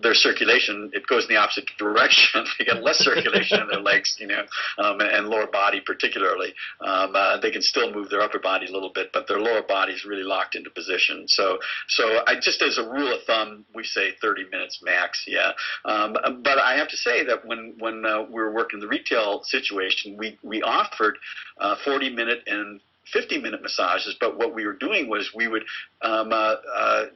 [SPEAKER 2] their circulation, it goes in the opposite direction. They get less circulation in their legs, and lower body particularly. They can still move their upper body a little bit, but their lower body is really locked into position. So I just, as a rule of thumb, we say 30 minutes max, yeah. But I have to say that when we were working the retail situation, we offered 40-minute and 50-minute massages, but what we were doing was we would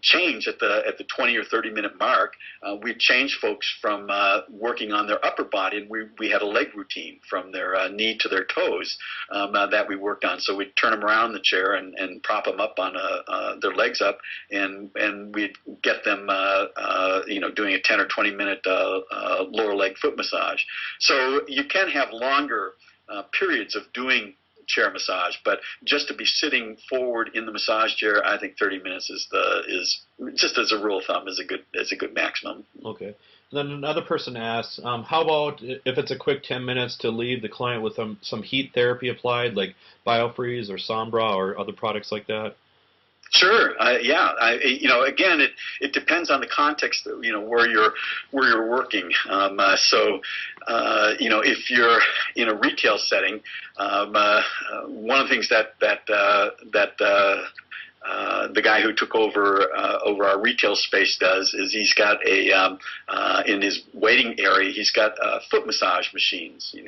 [SPEAKER 2] change at the 20 or 30-minute mark. We'd change folks from working on their upper body, and we had a leg routine from their knee to their toes that we worked on. So we'd turn them around in the chair and prop them up on their legs up, and we'd get them doing a 10 or 20-minute lower leg foot massage. So you can have longer periods of doing chair massage, but just to be sitting forward in the massage chair, I think 30 minutes is just as a rule of thumb is a good maximum.
[SPEAKER 1] Okay. Then another person asks, how about if it's a quick 10 minutes to leave the client with some heat therapy applied, like BioFreeze or Sombra or other products like that?
[SPEAKER 2] Sure. Yeah. Again, it depends on the context. Where you're working. If you're in a retail setting, one of the things that the guy who took over our retail space does is he's got in his waiting area he's got foot massage machines. We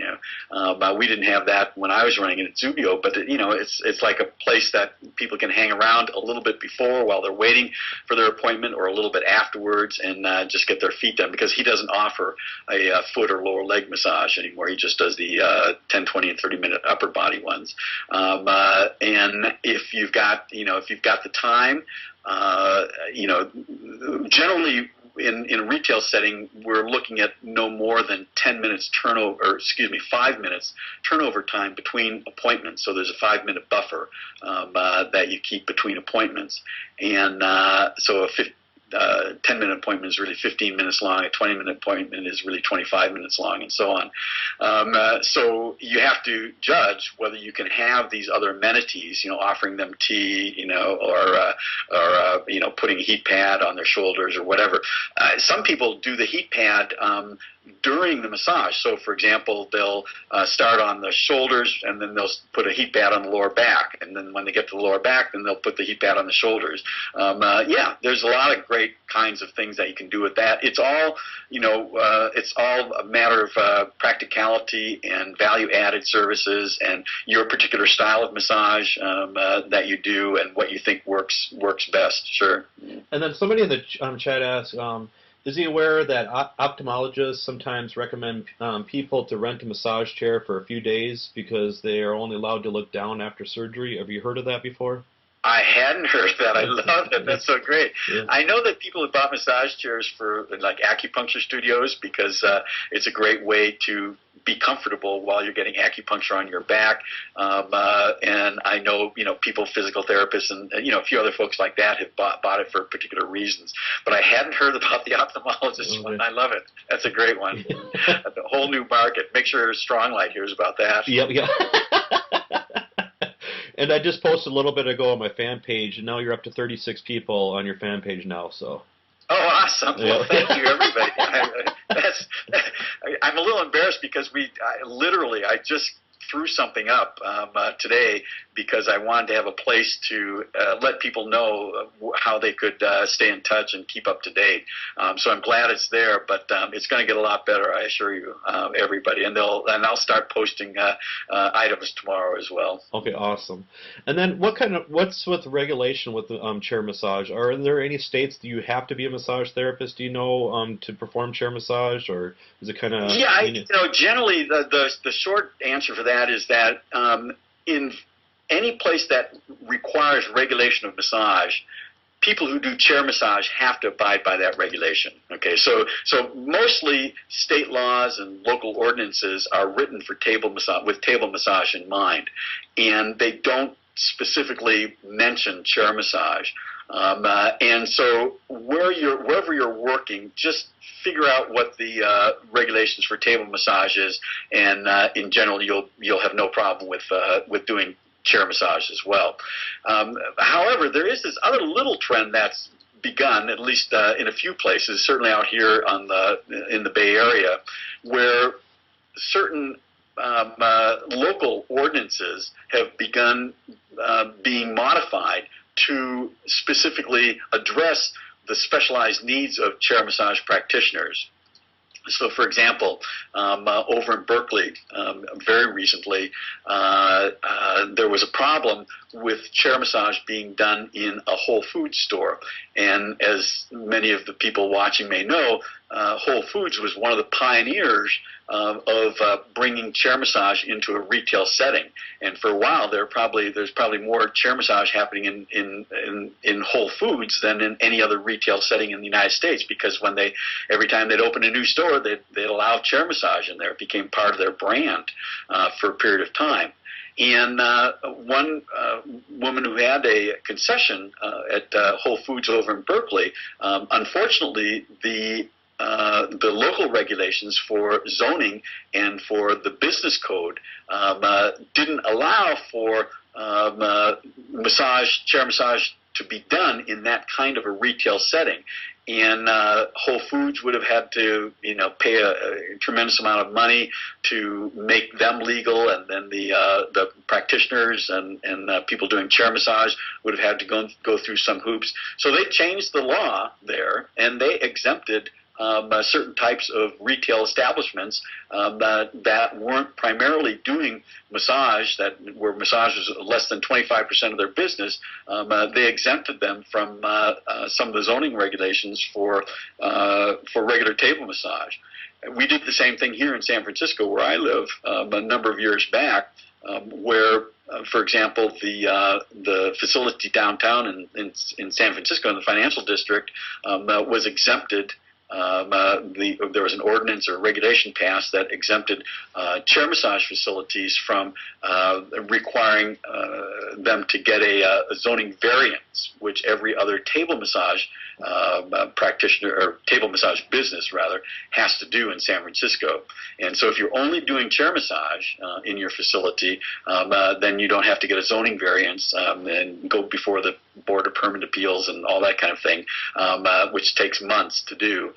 [SPEAKER 2] didn't have that when I was running it at Zubio, but it's like a place that people can hang around a little bit before while they're waiting for their appointment, or a little bit afterwards, and just get their feet done, because he doesn't offer a foot or lower leg massage anymore. He just does the 10, 20, and 30-minute upper body ones. And if you've got the time, generally in a retail setting, we're looking at no more than 5 minutes turnover time between appointments. So there's a 5-minute buffer that you keep between appointments. And so a 10-minute appointment is really 15 minutes long. A 20-minute appointment is really 25 minutes long, and so on. So you have to judge whether you can have these other amenities, offering them tea, or putting a heat pad on their shoulders or whatever. Some people do the heat pad during the massage. So, for example, they'll start on the shoulders, and then they'll put a heat pad on the lower back, and then when they get to the lower back, then they'll put the heat pad on the shoulders. There's a lot of great kinds of things that you can do with that. It's all, it's all a matter of practicality and value-added services and your particular style of massage that you do and what you think works best. Sure.
[SPEAKER 1] And then somebody in the chat asked, is he aware that ophthalmologists sometimes recommend people to rent a massage chair for a few days because they are only allowed to look down after surgery? Have you heard of that before?
[SPEAKER 2] I hadn't heard that. I love it. That's so great.
[SPEAKER 1] Yeah.
[SPEAKER 2] I know that people have bought massage chairs for like acupuncture studios because it's a great way to be comfortable while you're getting acupuncture on your back. And I know, people, physical therapists and, a few other folks like that have bought it for particular reasons. But I hadn't heard about the ophthalmologist one. I love it. That's a great one. A whole new market. Make sure Strong Light hears about that.
[SPEAKER 1] Yep. And I just posted a little bit ago on my fan page, and now you're up to 36 people on your fan page now. So.
[SPEAKER 2] Oh, awesome! Well, thank you, everybody. I'm a little embarrassed because I just threw something up today because I wanted to have a place to let people know how they could stay in touch and keep up to date. So I'm glad it's there, but it's going to get a lot better, I assure you, everybody. And I'll start posting items tomorrow as well.
[SPEAKER 1] Okay, awesome. And then what's with regulation with the chair massage? Are there any states that you have to be a massage therapist, do you know, to perform chair massage, or is it kind of?
[SPEAKER 2] Yeah, generally the short answer for that is that in any place that requires regulation of massage, people who do chair massage have to abide by that regulation. Okay, so mostly state laws and local ordinances are written for table massage in mind, and they don't specifically mention chair massage. And so wherever you're working, just figure out what the regulations for table massage is, and in general, you'll have no problem with doing chair massage as well. However, there is this other little trend that's begun, at least in a few places, certainly out here in the Bay Area, where certain local ordinances have begun being modified to specifically address the specialized needs of chair massage practitioners. So, for example, over in Berkeley, very recently, there was a problem with chair massage being done in a Whole Foods store. And as many of the people watching may know, Whole Foods was one of the pioneers of bringing chair massage into a retail setting. And for a while, there's probably more chair massage happening in Whole Foods than in any other retail setting in the United States, because every time they'd open a new store, they'd allow chair massage in there. It became part of their brand for a period of time. And one woman who had a concession at Whole Foods over in Berkeley, unfortunately, the local regulations for zoning and for the business code didn't allow for chair massage to be done in that kind of a retail setting. And Whole Foods would have had to, pay a tremendous amount of money to make them legal, and then the practitioners and people doing chair massage would have had to go through some hoops. So they changed the law there, and they exempted certain types of retail establishments that weren't primarily doing massage, where massage was less than 25% of their business. They exempted them from some of the zoning regulations for regular table massage. We did the same thing here in San Francisco, where I live, a number of years back, where for example, the facility downtown in San Francisco, in the financial district, was exempted. There was an ordinance or regulation passed that exempted chair massage facilities from requiring them to get a zoning variance, which every other table massage practitioner, or table massage business rather, has to do in San Francisco. And so if you're only doing chair massage in your facility, then you don't have to get a zoning variance and go before the Board of Permanent Appeals and all that kind of thing, which takes months to do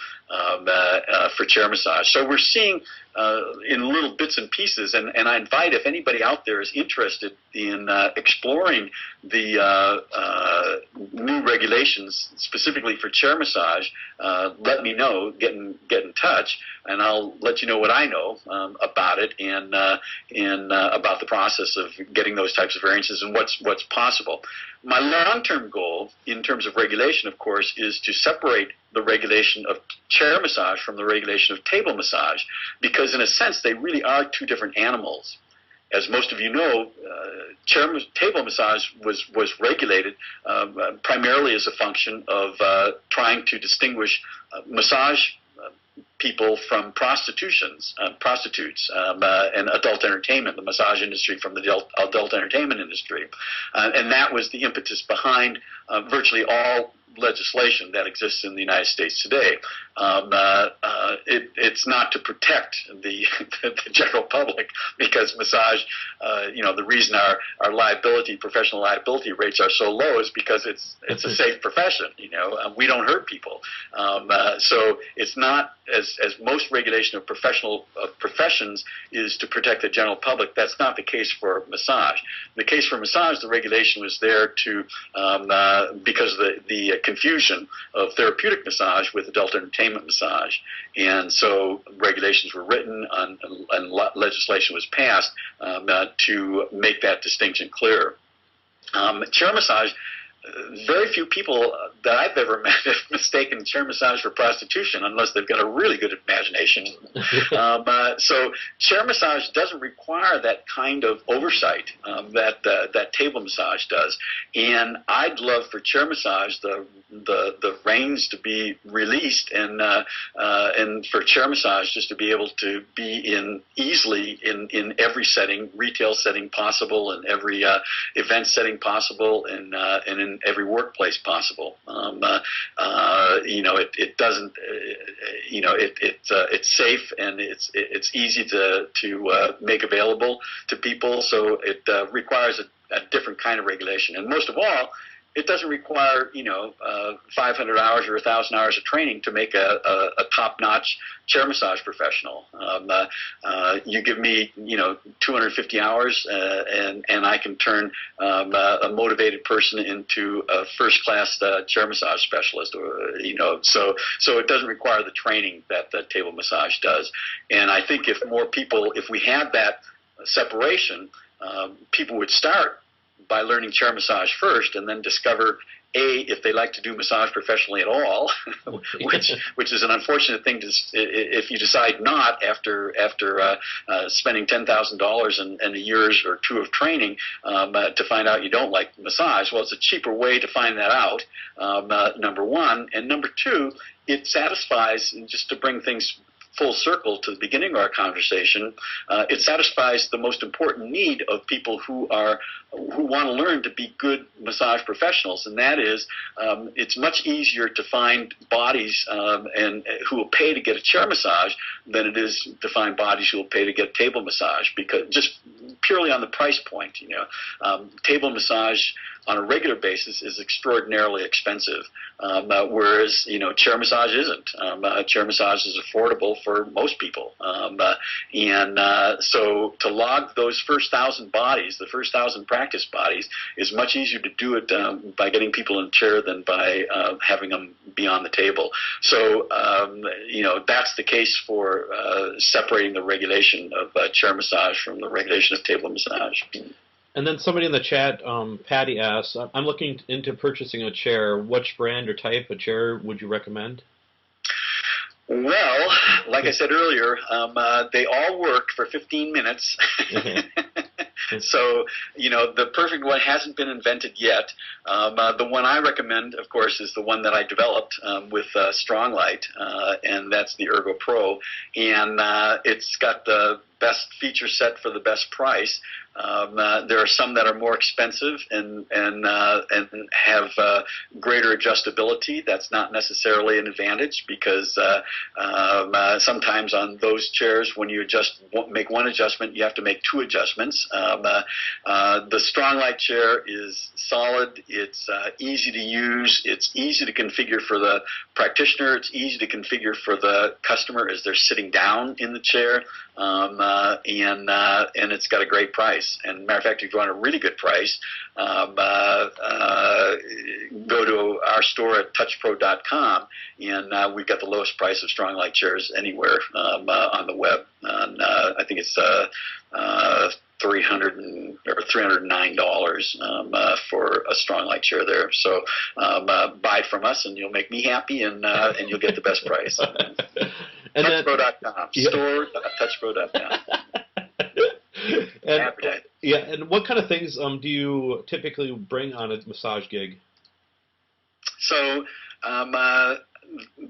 [SPEAKER 2] for chair massage. So we're seeing in little bits and pieces, and I invite, if anybody out there is interested in exploring the new regulations specifically for chair massage, let me know, get in touch, and I'll let you know what I know about it and about the process of getting those types of variances and what's possible. My long-term goal in terms of regulation, of course, is to separate the regulation of chair massage from the regulation of table massage, because in a sense they really are two different animals. as most of you know, table massage was regulated primarily as a function of trying to distinguish massage people from prostitutes, and adult entertainment, the massage industry from the adult entertainment industry. And that was the impetus behind virtually all legislation that exists in the United States today. It's not to protect the general public, because massage, the reason our professional liability rates are so low is because it's a safe profession. We don't hurt people. So it's not, as most regulation of professions is to protect the general public. That's not the case for massage. In the case for massage, the regulation was there to because of the confusion of therapeutic massage with adult entertainment massage, and so regulations were written and legislation was passed to make that distinction clear. Chair massage. Very few people that I've ever met have mistaken chair massage for prostitution, unless they've got a really good imagination. So chair massage doesn't require that kind of oversight that table massage does. And I'd love for chair massage the reins to be released, and for chair massage just to be able to be easily in every setting, retail setting possible, and every event setting possible, and in every workplace possible. It doesn't. It's safe, and it's easy to make available to people. So it requires a different kind of regulation, and most of all, it doesn't require 500 hours or 1,000 hours of training to make a top-notch chair massage professional. You give me 250 hours, and I can turn a motivated person into a first-class chair massage specialist. So it doesn't require the training that the table massage does. And I think if we had that separation, people would start by learning chair massage first, and then discover if they like to do massage professionally at all, which is an unfortunate thing if you decide not after spending $10,000 and a year or two of training to find out you don't like massage. Well, it's a cheaper way to find that out. Number one, and number two, it satisfies, just to bring things full circle to the beginning of our conversation, it satisfies the most important need of people who want to learn to be good massage professionals, and that is, it's much easier to find bodies and who will pay to get a chair massage than it is to find bodies who will pay to get table massage, because just purely on the price point. Table massage on a regular basis is extraordinarily expensive, whereas chair massage isn't. Chair massage is affordable for most people, and so to log those first 1,000 bodies, the first 1,000 practice bodies, is much easier to do it by getting people in a chair than by having them be on the table. So that's the case for separating the regulation of chair massage from the regulation of table massage.
[SPEAKER 1] And then somebody in the chat, Patty asks, I'm looking into purchasing a chair. Which brand or type of chair would you recommend?
[SPEAKER 2] Well, like I said earlier, they all work for 15 minutes. So, the perfect one hasn't been invented yet. The one I recommend, of course, is the one that I developed with Stronglight, and that's the Ergo Pro. And it's got the best feature set for the best price. There are some that are more expensive and have greater adjustability. That's not necessarily an advantage, because sometimes on those chairs, when you make one adjustment, you have to make two adjustments. The Stronglight chair is solid. It's easy to use. It's easy to configure for the practitioner. It's easy to configure for the customer as they're sitting down in the chair, and it's got a great price. And matter of fact, if you want a really good price, go to our store at touchpro.com, and we've got the lowest price of Stronglight chairs anywhere on the web. And I think it's $309 for a Stronglight chair there. So buy it from us, and you'll make me happy, and you'll get the best price. Touchpro.com. Store.touchpro.com.
[SPEAKER 1] And
[SPEAKER 2] advertise.
[SPEAKER 1] yeah, and what kind of things do you typically bring on a massage gig?
[SPEAKER 2] So um, uh,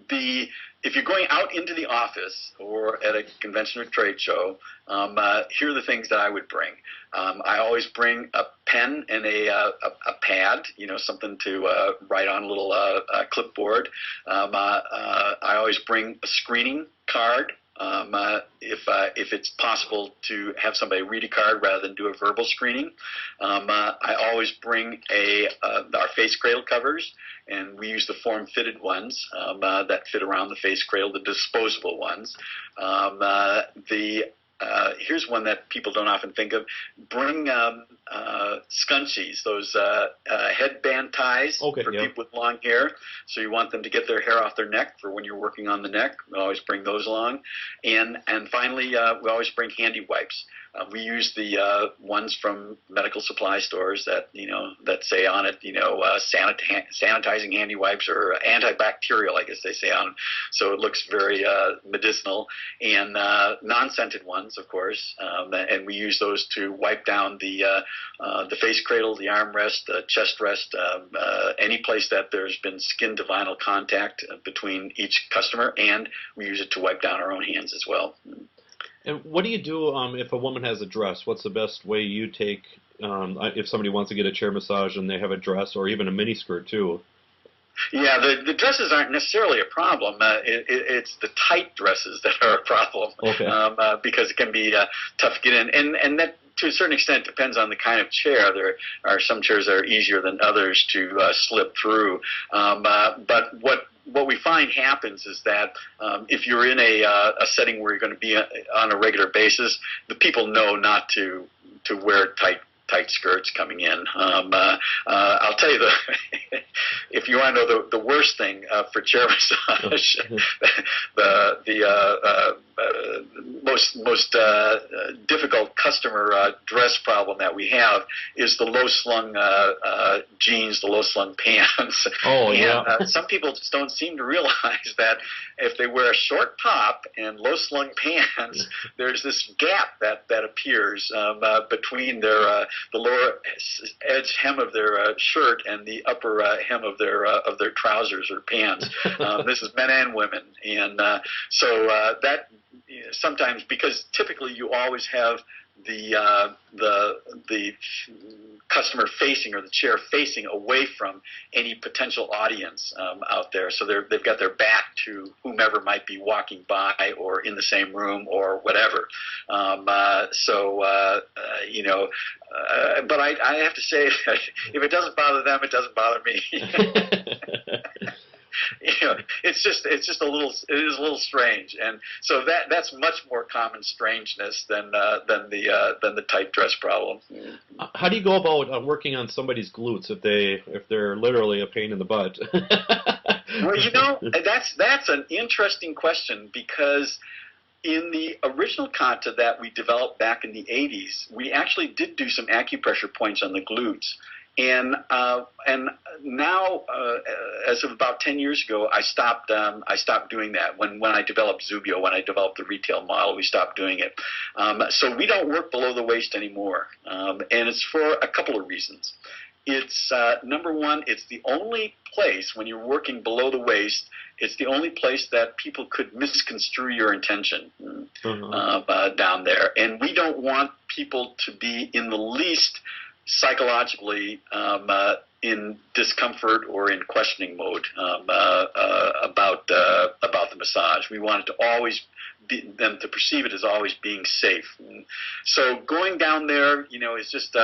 [SPEAKER 2] the if you're going out into the office or at a convention or trade show, here are the things that I would bring. I always bring a pen and a pad, something to write on, a little clipboard. I always bring a screening card. If it's possible to have somebody read a card rather than do a verbal screening. I always bring our face cradle covers, and we use the form-fitted ones that fit around the face cradle, the disposable ones. Here's one that people don't often think of. Bring scunchies, those headband ties for people with long hair. So you want them to get their hair off their neck for when you're working on the neck. We always bring those along. And finally, we always bring handy wipes. We use the ones from medical supply stores that that say on it, sanitizing handy wipes, or antibacterial, I guess they say on them. So it looks very medicinal, and non-scented ones, of course. And we use those to wipe down the face cradle, the armrest, the chest rest, any place that there's been skin to vinyl contact between each customer, and we use it to wipe down our own hands as well.
[SPEAKER 1] And what do you do if a woman has a dress? What's the best way you take if somebody wants to get a chair massage and they have a dress or even a miniskirt too?
[SPEAKER 2] Yeah, the dresses aren't necessarily a problem. It's the tight dresses that are a problem, because it can be tough to get in, and that to a certain extent depends on the kind of chair. There are some chairs that are easier than others to slip through, but what we find happens is that if you're in a setting where you're going to be on a regular basis, the people know not to wear tight skirts coming in. I'll tell you, if you want to know the worst thing for chair massage, the most difficult customer dress problem that we have is the low-slung jeans, the low-slung pants.
[SPEAKER 1] Oh, yeah.
[SPEAKER 2] And some people just don't seem to realize that if they wear a short top and low-slung pants, there's this gap that appears between the lower edge hem of their shirt and the upper hem of their trousers or pants. This is men and women, and so that sometimes, because typically you always have the customer facing, or the chair facing away from any potential audience out there. So they've got their back to whomever might be walking by or in the same room or whatever. But I have to say, if it doesn't bother them, it doesn't bother me. It's just it is a little strange, and so that's much more common strangeness than the tight dress problem.
[SPEAKER 1] How do you go about working on somebody's glutes if they're literally a pain in the butt?
[SPEAKER 2] Well, that's an interesting question, because in the original kata that we developed back in the 80s, we actually did do some acupressure points on the glutes. And now, as of about 10 years ago, I stopped doing that. When I developed Zubio, when I developed the retail model, we stopped doing it. So we don't work below the waist anymore, and it's for a couple of reasons. It's number one, it's the only place when you're working below the waist. It's the only place that people could misconstrue your intention down there, and we don't want people to be in the least psychologically in discomfort or in questioning mode about the massage. We want it to always them to perceive it as always being safe. And so going down there, is just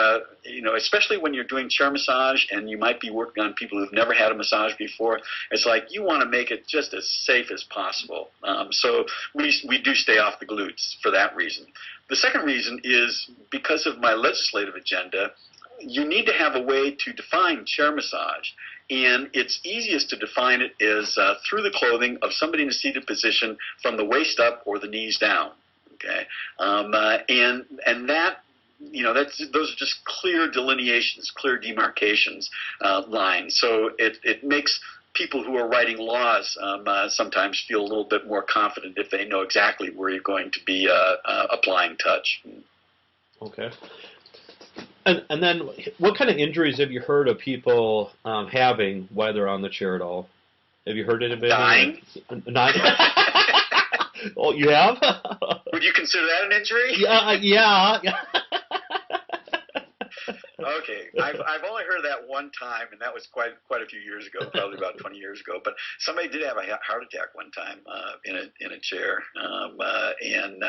[SPEAKER 2] especially when you're doing chair massage and you might be working on people who've never had a massage before. It's like you want to make it just as safe as possible. So we do stay off the glutes for that reason. The second reason is because of my legislative agenda. You need to have a way to define chair massage, and it's easiest to define it as through the clothing of somebody in a seated position from the waist up or the knees down. Okay, and that those are just clear delineations, clear demarcations, lines. So it makes people who are writing laws sometimes feel a little bit more confident if they know exactly where you're going to be applying touch.
[SPEAKER 1] Okay. And then, what kind of injuries have you heard of people having while they're on the chair at all? Have you heard of any?
[SPEAKER 2] Dying?
[SPEAKER 1] Not. Oh, you have?
[SPEAKER 2] Would you consider that an injury?
[SPEAKER 1] Yeah.
[SPEAKER 2] Okay, I've only heard of that one time, and that was quite a few years ago, probably about 20 years ago. But somebody did have a heart attack one time in a chair, and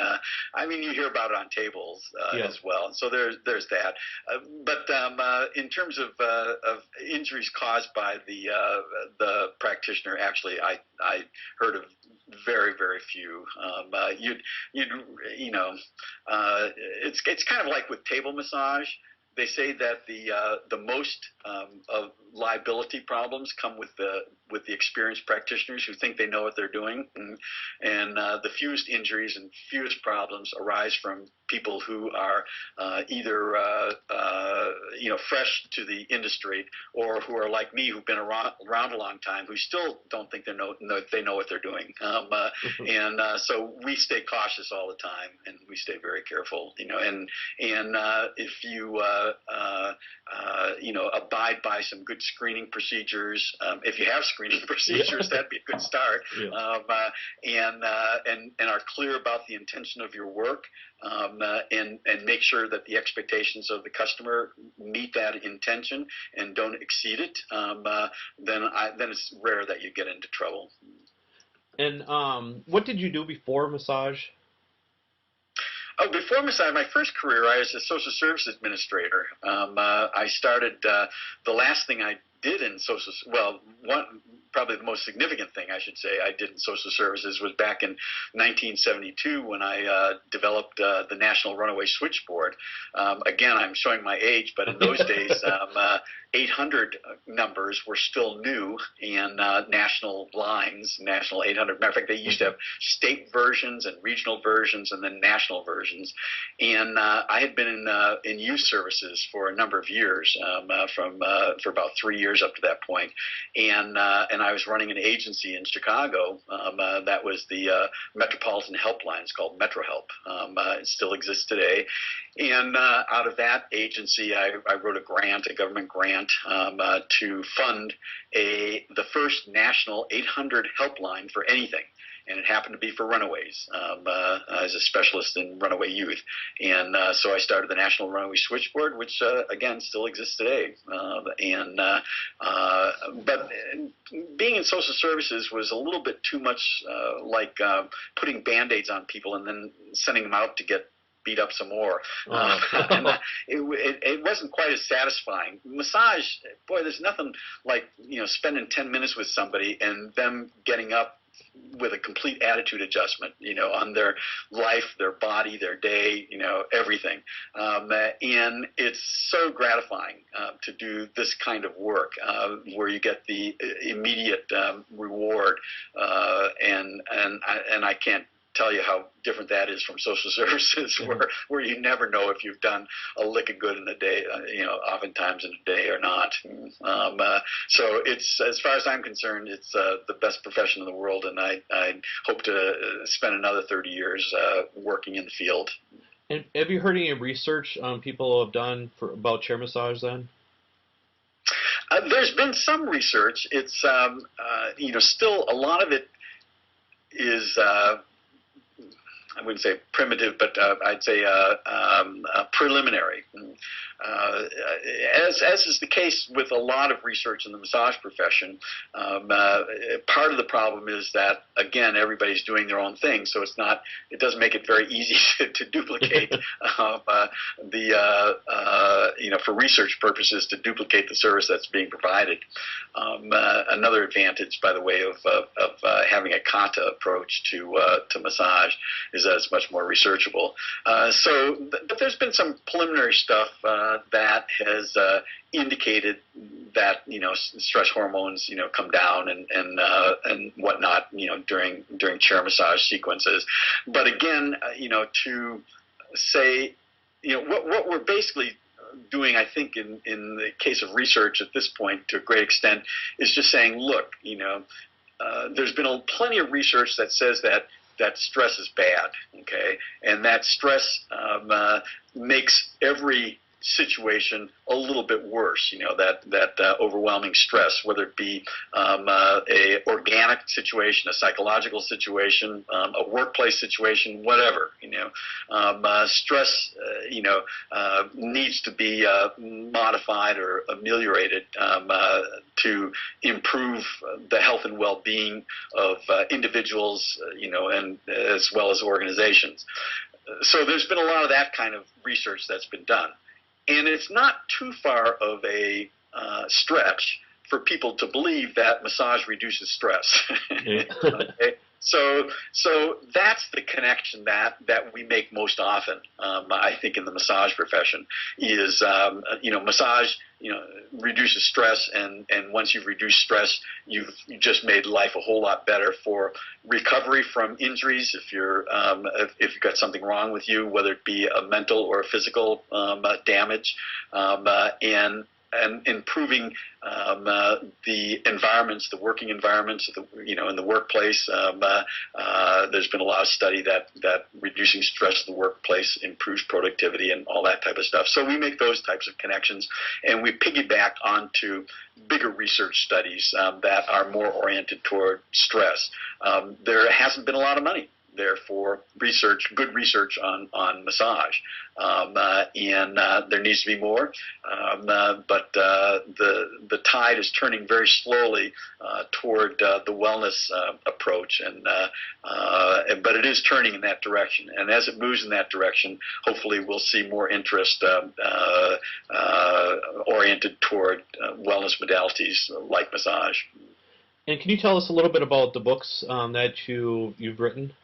[SPEAKER 2] I mean you hear about it on tables as well. So there's that. But in terms of injuries caused by the practitioner, actually I heard of very few. It's kind of like with table massage. They say that the most of liability problems come with the experienced practitioners who think they know what they're doing, and the fewest injuries and fewest problems arise from people who are either fresh to the industry, or who are like me, who've been around a long time, who still don't think they know what they're doing. And so we stay cautious all the time, and we stay very careful. And if you abide by some good screening procedures. If you have screening procedures, that'd be a good start. And are clear about the intention of your work, and make sure that the expectations of the customer meet that intention and don't exceed it. Then it's rare that you get into trouble.
[SPEAKER 1] And what did you do before massage?
[SPEAKER 2] Oh, before massage, my first career, I was a social service administrator. I started, the last thing I did in social, probably the most significant thing I should say I did in social services was back in 1972 when I developed the National Runaway Switchboard. Again, I'm showing my age, but in those days, 800 numbers were still new, and national lines, national 800. Matter of fact, they used to have state versions and regional versions and then national versions. And I had been in youth services for a number of years, for about 3 years up to that point. And I was running an agency in Chicago that was the Metropolitan Helpline. It's called Metro Help. It still exists today. And out of that agency, I wrote a government grant to fund the first national 800 helpline for anything. And it happened to be for runaways, as a specialist in runaway youth. And so I started the National Runaway Switchboard, which, again, still exists today. But being in social services was a little bit too much like putting Band-Aids on people and then sending them out to get beat up some more. It wasn't quite as satisfying. Massage, boy, there's nothing like spending 10 minutes with somebody and them getting up with a complete attitude adjustment, on their life, their body, their day, everything. And it's so gratifying to do this kind of work where you get the immediate reward, and I can't tell you how different that is from social services, where you never know if you've done a lick of good in a day, oftentimes in a day or not. So it's, as far as I'm concerned, it's the best profession in the world, and I hope to spend another 30 years working in the field.
[SPEAKER 1] And have you heard any research people have done about chair massage then?
[SPEAKER 2] There's been some research. It's still a lot of it is I wouldn't say primitive, but I'd say preliminary. As is the case with a lot of research in the massage profession, part of the problem is that, again, everybody's doing their own thing, so it doesn't make it very easy to duplicate for research purposes, to duplicate the service that's being provided. Another advantage, by the way, of having a kata approach to massage is that it's much more researchable. But there's been some preliminary stuff that has indicated that stress hormones come down and whatnot during chair massage sequences. But again, to say what we're basically doing, I think, in the case of research at this point, to a great extent, is just saying, look, there's been plenty of research that says that that stress is bad, okay, and that stress makes every situation a little bit worse. That overwhelming stress, whether it be a organic situation, a psychological situation, a workplace situation, whatever. Stress needs to be modified or ameliorated to improve the health and well-being of individuals, and as well as organizations. So there's been a lot of that kind of research that's been done. And it's not too far of a stretch for people to believe that massage reduces stress. Okay? So that's the connection that we make most often, I think, in the massage profession is, massage, reduces stress, and once you've reduced stress, you've just made life a whole lot better for recovery from injuries. If you've got something wrong with you, whether it be a mental or a physical damage, and improving the environments, the working environments, in the workplace. There's been a lot of study that reducing stress in the workplace improves productivity and all that type of stuff. So we make those types of connections, and we piggyback onto bigger research studies that are more oriented toward stress. There hasn't been a lot of money there for good research on massage, and there needs to be more. But the tide is turning very slowly toward the wellness approach, but it is turning in that direction. And as it moves in that direction, hopefully we'll see more interest oriented toward wellness modalities like massage.
[SPEAKER 1] And can you tell us a little bit about the books that you've written?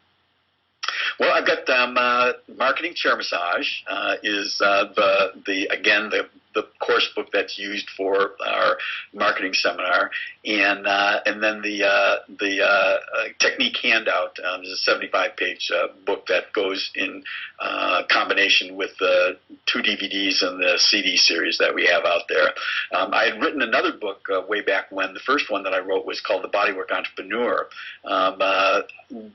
[SPEAKER 2] Well, I've got Marketing Chair Massage is the course book that's used for our marketing seminar, and then the technique handout is a 75-page book that goes in combination with the 2 DVDs and the CD series that we have out there. I had written another book way back when. The first one that I wrote was called The Bodywork Entrepreneur.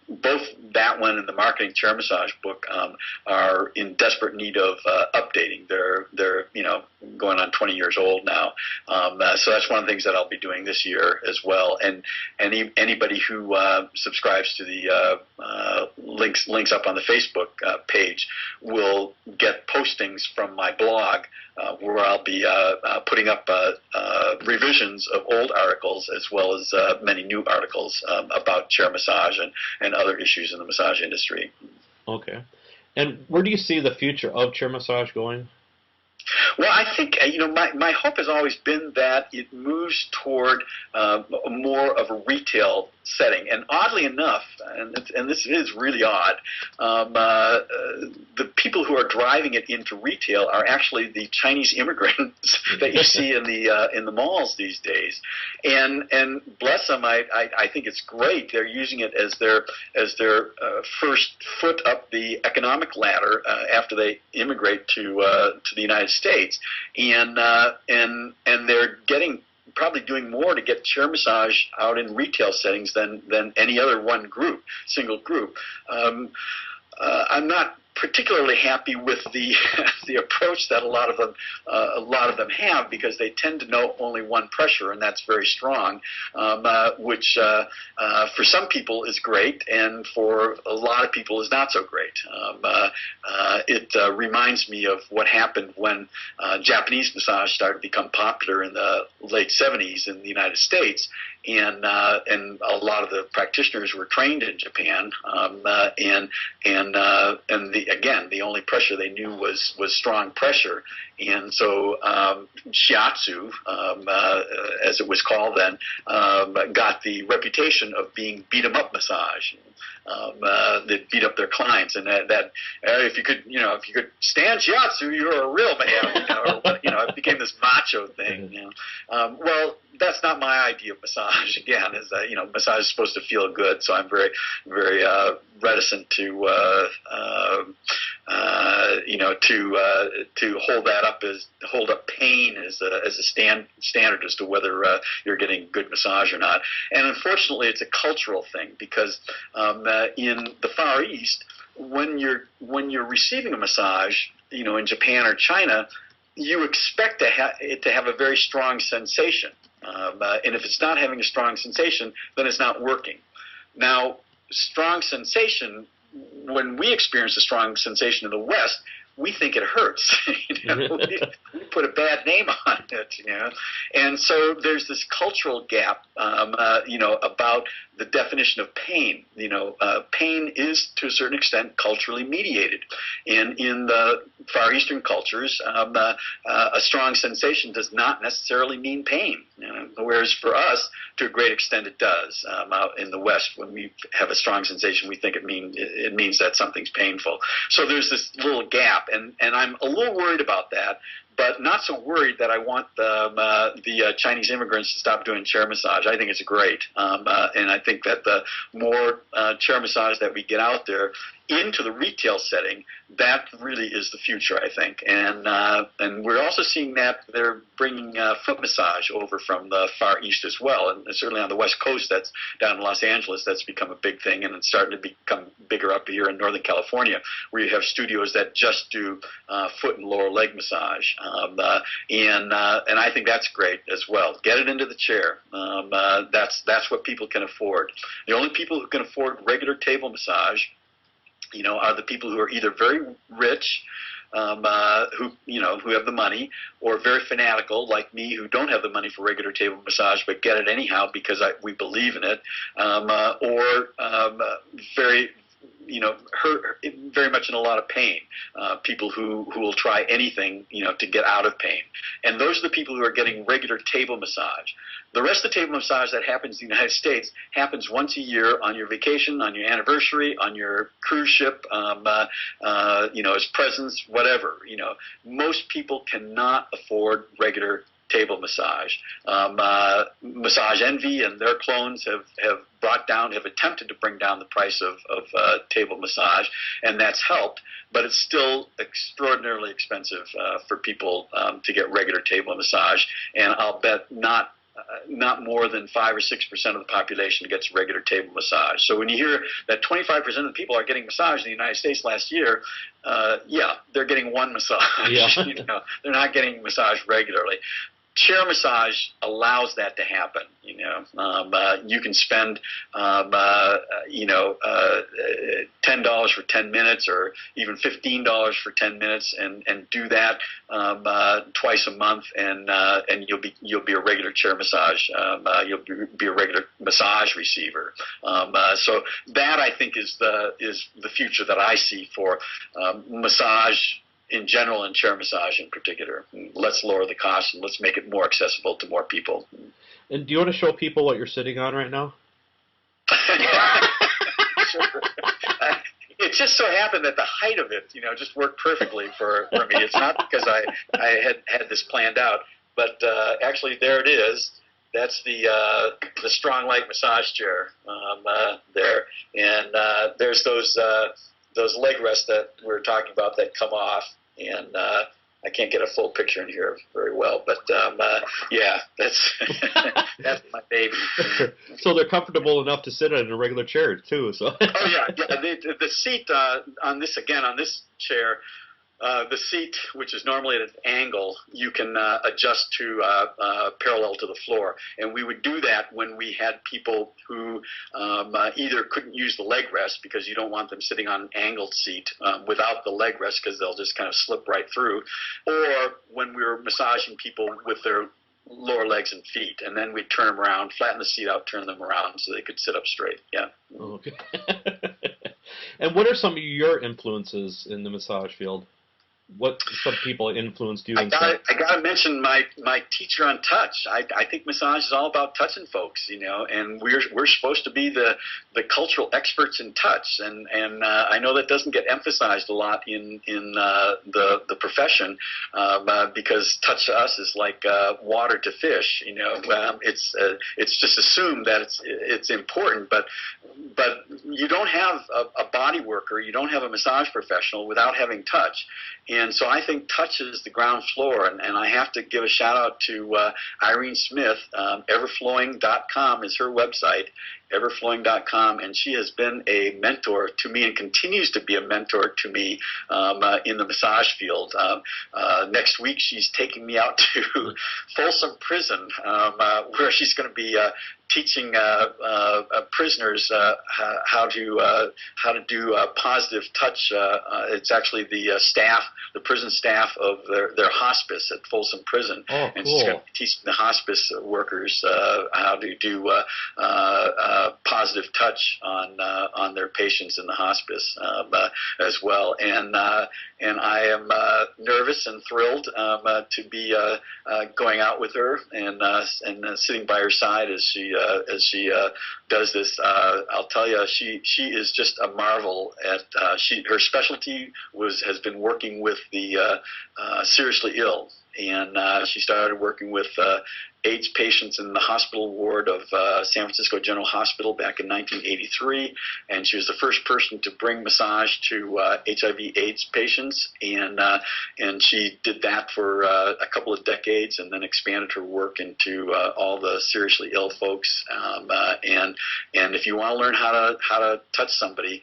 [SPEAKER 2] Both that one and the Marketing Chair Massage book are in desperate need of updating. They're going on 20 years old now. So that's one of the things that I'll be doing this year as well. And anybody who subscribes to the links up on the Facebook page will get postings from my blog where I'll be putting up revisions of old articles as well as many new articles about chair massage and other issues in the massage industry. Okay.
[SPEAKER 1] And where do you see the future of chair massage going?
[SPEAKER 2] Well, I think, my hope has always been that it moves toward more of a retail setting. And oddly enough, and this is really odd, the people who are driving it into retail are actually the Chinese immigrants that you see in the malls these days. And bless them, I think it's great. They're using it as their first foot up the economic ladder after they immigrate to the United States, and they're probably doing more to get chair massage out in retail settings than any other single group. I'm not particularly happy with the approach that a lot of them have, because they tend to know only one pressure, and that's very strong, which for some people is great, and for a lot of people is not so great. It reminds me of what happened when Japanese massage started to become popular in the late 70s in the United States. And a lot of the practitioners were trained in Japan, the only pressure they knew was strong pressure, and so shiatsu, as it was called then, got the reputation of being beat 'em up massage. They beat up their clients, and that if you could stand shiatsu, you're a real man. It became this macho thing. Well, that's not my idea of massage. Again, is that massage is supposed to feel good, so I'm very, very reticent to to hold up pain as a standard as to whether you're getting good massage or not. And unfortunately, it's a cultural thing because in the Far East, when you're receiving a massage, in Japan or China, you expect it to have a very strong sensation. And if it's not having a strong sensation, then it's not working. Now, strong sensation, when we experience a strong sensation in the West, we think it hurts. We put a bad name on it, And so there's this cultural gap, about the definition of pain. Pain is to a certain extent culturally mediated. In the Far Eastern cultures, a strong sensation does not necessarily mean pain. Whereas for us, to a great extent, it does. Out in the West, when we have a strong sensation, we think it means that something's painful. So there's this little gap, and I'm a little worried about that. But not so worried that I want the Chinese immigrants to stop doing chair massage. I think it's great, and I think that the more chair massage that we get out there into the retail setting, that really is the future, I think. And we're also seeing that they're bringing foot massage over from the Far East as well, and certainly on the West Coast, that's down in Los Angeles, that's become a big thing, and it's starting to become bigger up here in Northern California, where you have studios that just do foot and lower leg massage. And I think that's great as well. Get it into the chair. That's what people can afford. The only people who can afford regular table massage, are the people who are either very rich, who have the money, or very fanatical like me, who don't have the money for regular table massage but get it anyhow because we believe in it, or very hurt very much in a lot of pain. People who will try anything, to get out of pain. And those are the people who are getting regular table massage. The rest of the table massage that happens in the United States happens once a year on your vacation, on your anniversary, on your cruise ship, as presents, whatever. Most people cannot afford regular table massage. Massage Envy and their clones have attempted to bring down the price of table massage, and that's helped, but it's still extraordinarily expensive for people to get regular table massage, and I'll bet not more than 5 or 6% of the population gets regular table massage. So when you hear that 25% of the people are getting massage in the United States last year, they're getting one massage. Yeah. They're not getting massage regularly. Chair massage allows that to happen. You can spend $10 for 10 minutes, or even $15 for 10 minutes, and do that twice a month, and you'll be a regular chair massage. You'll be a regular massage receiver. So that, I think, is the future that I see for massage in general and chair massage in particular. Let's lower the cost and let's make it more accessible to more people.
[SPEAKER 1] And do you want to show people what you're sitting on right now?
[SPEAKER 2] Sure. It just so happened that the height of it, just worked perfectly for me. It's not because I had this planned out, but actually there it is. That's the Strong Light massage chair there, and there's those leg rests that we're talking about that come off, and I can't get a full picture in here very well, but that's that's my baby.
[SPEAKER 1] So they're comfortable enough to sit in a regular chair too. So.
[SPEAKER 2] Oh yeah. The seat on this chair. The seat, which is normally at an angle, you can adjust to parallel to the floor. And we would do that when we had people who either couldn't use the leg rest, because you don't want them sitting on an angled seat without the leg rest, because they'll just kind of slip right through, or when we were massaging people with their lower legs and feet, and then we'd turn them around, flatten the seat out, turn them around so they could sit up straight. Yeah.
[SPEAKER 1] Okay. And what are some of your influences in the massage field? what some people influenced you
[SPEAKER 2] I
[SPEAKER 1] and
[SPEAKER 2] got
[SPEAKER 1] stuff?
[SPEAKER 2] I got to mention my teacher on touch. I think massage is all about touching folks, and we're supposed to be the cultural experts in touch, and I know that doesn't get emphasized a lot in the profession, because touch to us is like water to fish. It's just assumed that it's important, but you don't have a body worker, you don't have a massage professional without having touch. And so I think touch is the ground floor, and I have to give a shout out to Irene Smith. Everflowing.com is her website, everflowing.com, and she has been a mentor to me and continues to be a mentor to me in the massage field. Next week she's taking me out to Folsom Prison, where she's going to be teaching prisoners how to do positive touch. It's actually the prison staff of their hospice at Folsom Prison,
[SPEAKER 1] Oh,
[SPEAKER 2] and
[SPEAKER 1] cool.
[SPEAKER 2] she's going to be teaching the hospice workers how to do positive touch on their patients in the hospice as well. And I am nervous and thrilled to be going out with her and sitting by her side as she does this. I'll tell you, she is just a marvel at. Her specialty has been working with the seriously ill, and she started working with AIDS patients in the hospital ward of San Francisco General Hospital back in 1983, and she was the first person to bring massage to HIV/AIDS patients, and she did that for a couple of decades, and then expanded her work into all the seriously ill folks. And if you want to learn how to touch somebody,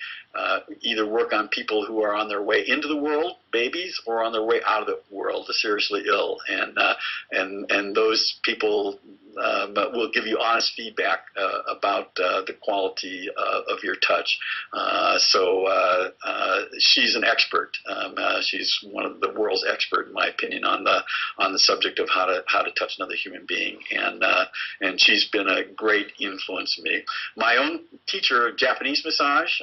[SPEAKER 2] either work on people who are on their way into the world, babies, or on their way out of the world, the seriously ill, and those people will give you honest feedback about the quality of your touch. So she's an expert. She's one of the world's expert, in my opinion, on the subject of how to touch another human being, and she's been a great influence on me. My own teacher of Japanese massage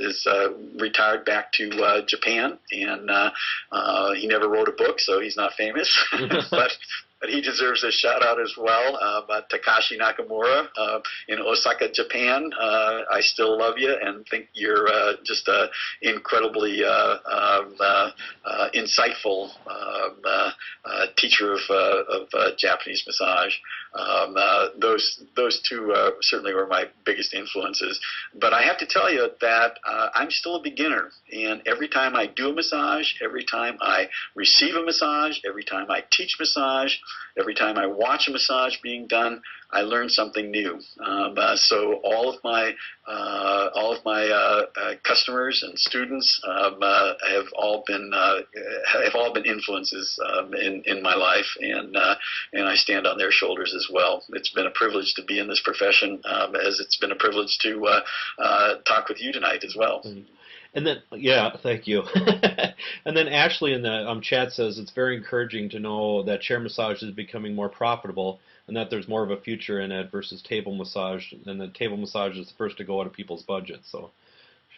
[SPEAKER 2] is retired back to Japan, and he never wrote a book, so he's not famous, but he deserves a shout out as well. Takashi Nakamura in Osaka, Japan. I still love you and think you're just an incredibly insightful teacher of Japanese massage. Those two certainly were my biggest influences. But I have to tell you that I'm still a beginner, and every time I do a massage, every time I receive a massage, every time I teach massage, every time I watch a massage being done, I learn something new. So all of my customers and students have all been influences in my life, and I stand on their shoulders as well. It's been a privilege to be in this profession, as it's been a privilege to talk with you tonight as well.
[SPEAKER 1] And then, yeah, thank you. And then Ashley in the chat says it's very encouraging to know that chair massage is becoming more profitable and that there's more of a future in it versus table massage, and that table massage is the first to go out of people's budgets. So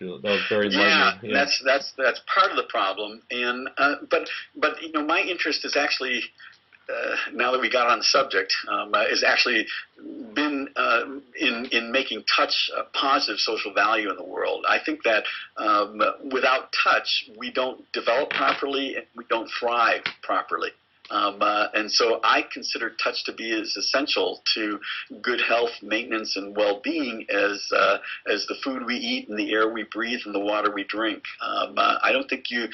[SPEAKER 1] that was very enlightening.
[SPEAKER 2] Yeah, that's part of the problem. And but my interest is actually. Now that we got on the subject, has actually been in making touch a positive social value in the world. I think that without touch, we don't develop properly and we don't thrive properly. And so I consider touch to be as essential to good health, maintenance, and well-being as the food we eat and the air we breathe and the water we drink. I don't think you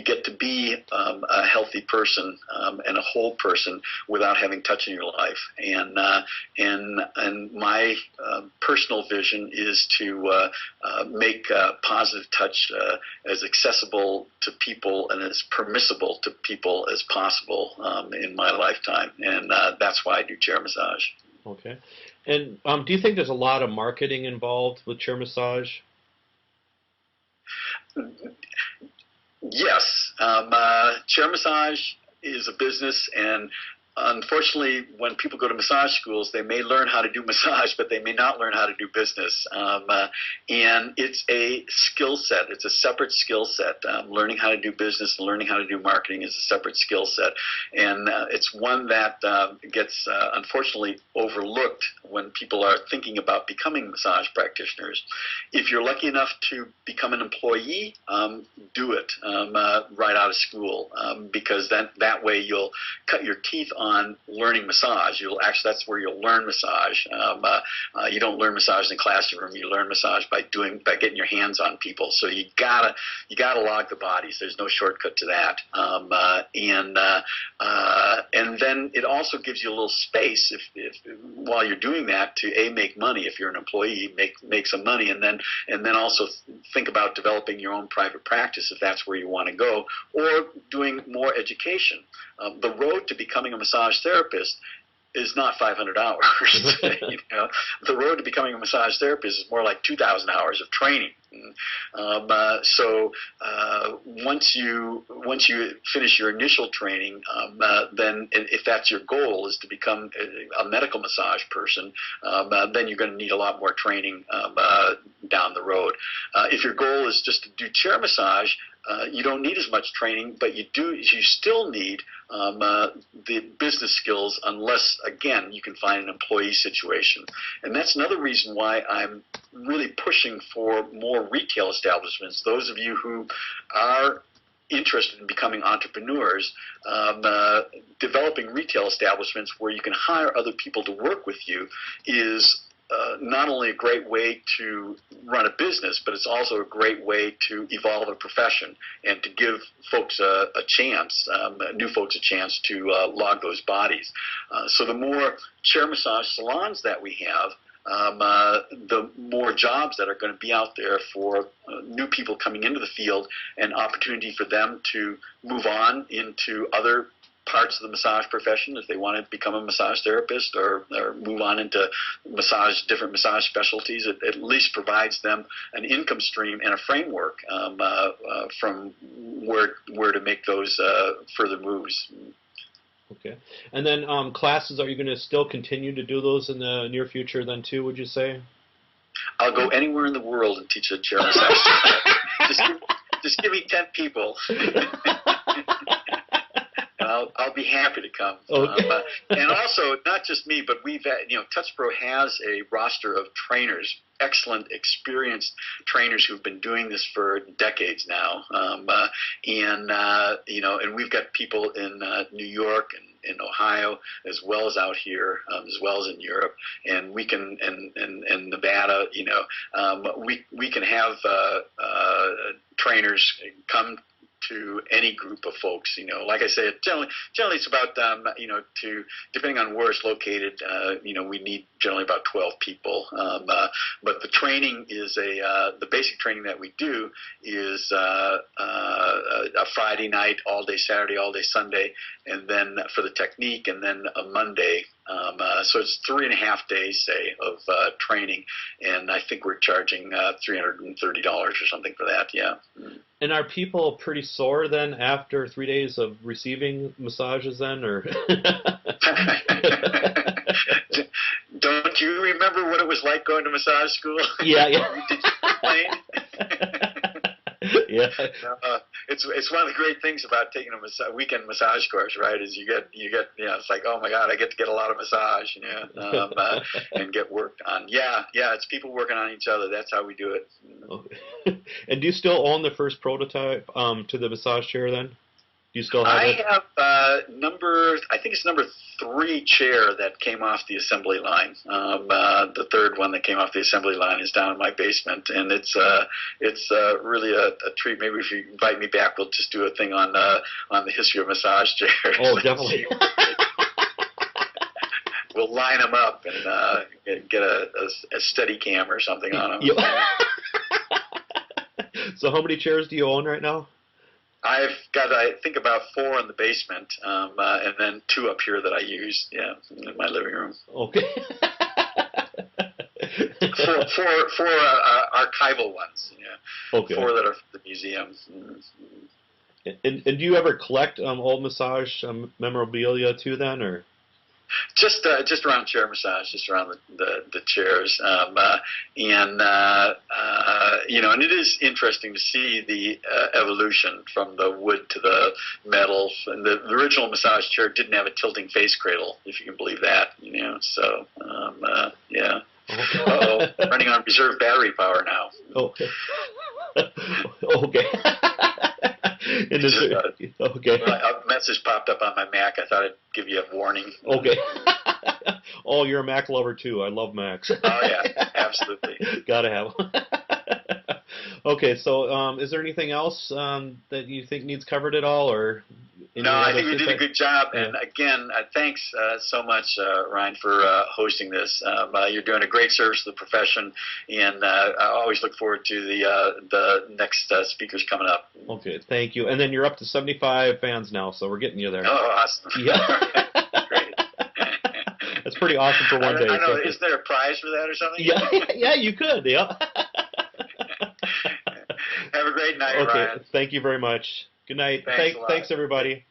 [SPEAKER 2] get to be a healthy person and a whole person without having touch in your life. And my personal vision is to make positive touch as accessible to people and as permissible to people as possible in my lifetime, and that's why I do chair massage.
[SPEAKER 1] Okay. And do you think there's a lot of marketing involved with chair massage?
[SPEAKER 2] Yes. Chair massage is a business, and unfortunately, when people go to massage schools, they may learn how to do massage, but they may not learn how to do business. And it's a skill set. It's a separate skill set. Learning how to do business and learning how to do marketing is a separate skill set. And it's one that gets, unfortunately, overlooked when people are thinking about becoming massage practitioners. If you're lucky enough to become an employee, do it right out of school, because that way you'll cut your teeth on learning massage. That's where you'll learn massage. You don't learn massage in the classroom. You learn massage by getting your hands on people. So you gotta log the bodies. There's no shortcut to that. And then it also gives you a little space if while you're doing that to make money. If you're an employee, make some money, and then also think about developing your own private practice if that's where you want to go, or doing more education. The road to becoming a massage therapist is not 500 hours. The road to becoming a massage therapist is more like 2,000 hours of training. So once you finish your initial training, then if that's your goal is to become a medical massage person, then you're going to need a lot more training down the road. If your goal is just to do chair massage, you don't need as much training, but you still need the business skills, unless, again, you can find an employee situation. And that's another reason why I'm really pushing for more retail establishments. Those of you who are interested in becoming entrepreneurs, developing retail establishments where you can hire other people to work with you is not only a great way to run a business, but it's also a great way to evolve a profession and to give folks a chance, new folks a chance to log those bodies. So the more chair massage salons that we have, the more jobs that are going to be out there for new people coming into the field, and opportunity for them to move on into other parts of the massage profession if they want to become a massage therapist, or move on into different massage specialties. It at least provides them an income stream and a framework from where to make those further moves.
[SPEAKER 1] Okay. And then classes, are you going to still continue to do those in the near future then too, would you say?
[SPEAKER 2] I'll go anywhere in the world and teach a chair massage. just give me 10 people. I'll be happy to come. Okay. And also, not just me, but we've had, TouchPro has a roster of trainers, excellent, experienced trainers who've been doing this for decades now. And we've got people in New York and in Ohio, as well as out here, as well as in Europe, and we can, and Nevada, we can have trainers come to any group of folks. Like I said, generally it's about, depending on where it's located, we need generally about 12 people. But the training is the basic training that we do is a Friday night, all day Saturday, all day Sunday, and then for the technique, and then a Monday. So it's 3.5 days, say, of training, and I think we're charging $330 or something for that. Yeah.
[SPEAKER 1] And are people pretty sore then after 3 days of receiving massages then, or?
[SPEAKER 2] Don't you remember what it was like going to massage school?
[SPEAKER 1] Yeah.
[SPEAKER 2] Did you complain?
[SPEAKER 1] Yeah.
[SPEAKER 2] It's one of the great things about taking a weekend massage course, right? Is you get it's like, oh my God, I get to get a lot of massage, and get worked on. Yeah, it's people working on each other. That's how we do it.
[SPEAKER 1] Okay. And do you still own the first prototype to the massage chair then? Do you still have it?
[SPEAKER 2] I have I think it's number 3 chair that came off the assembly line. The third one that came off the assembly line is down in my basement, and it's really a treat. Maybe if you invite me back, we'll just do a thing on the history of massage chairs.
[SPEAKER 1] Oh, definitely.
[SPEAKER 2] We'll line them up and get a steady cam or something on them.
[SPEAKER 1] Yeah. So how many chairs do you own right now?
[SPEAKER 2] I've got, I think, about 4 in the basement, and then 2 up here that I use, in my living room.
[SPEAKER 1] Okay.
[SPEAKER 2] 4 archival ones,
[SPEAKER 1] Okay.
[SPEAKER 2] 4 that are for the museum.
[SPEAKER 1] And do you ever collect old massage memorabilia too, then, or?
[SPEAKER 2] Just around chair massage, just around the chairs, and it is interesting to see the evolution from the wood to the metal. And the original massage chair didn't have a tilting face cradle, if you can believe that. So yeah. Uh-oh, running on reserve battery power now.
[SPEAKER 1] Okay. Okay. Okay.
[SPEAKER 2] A message popped up on my Mac. I thought I'd give you a warning.
[SPEAKER 1] Okay. Oh, you're a Mac lover too. I love Macs.
[SPEAKER 2] Oh yeah, absolutely.
[SPEAKER 1] Gotta have them. Okay, so is there anything else that you think needs covered at all, or?
[SPEAKER 2] No, I think we did a good job. Yeah. And again, thanks so much, Ryan, for hosting this. You're doing a great service to the profession, and I always look forward to the next speakers coming up.
[SPEAKER 1] Okay, thank you. And then you're up to 75 fans now, so we're getting you there.
[SPEAKER 2] Oh, awesome.
[SPEAKER 1] Yeah.
[SPEAKER 2] Great.
[SPEAKER 1] That's pretty awesome for one day.
[SPEAKER 2] I know. So. Is there a prize for that or something?
[SPEAKER 1] Yeah, yeah, you could. Yeah.
[SPEAKER 2] Have a great night,
[SPEAKER 1] okay,
[SPEAKER 2] Ryan.
[SPEAKER 1] Thank you very much. Good night. Thanks everybody.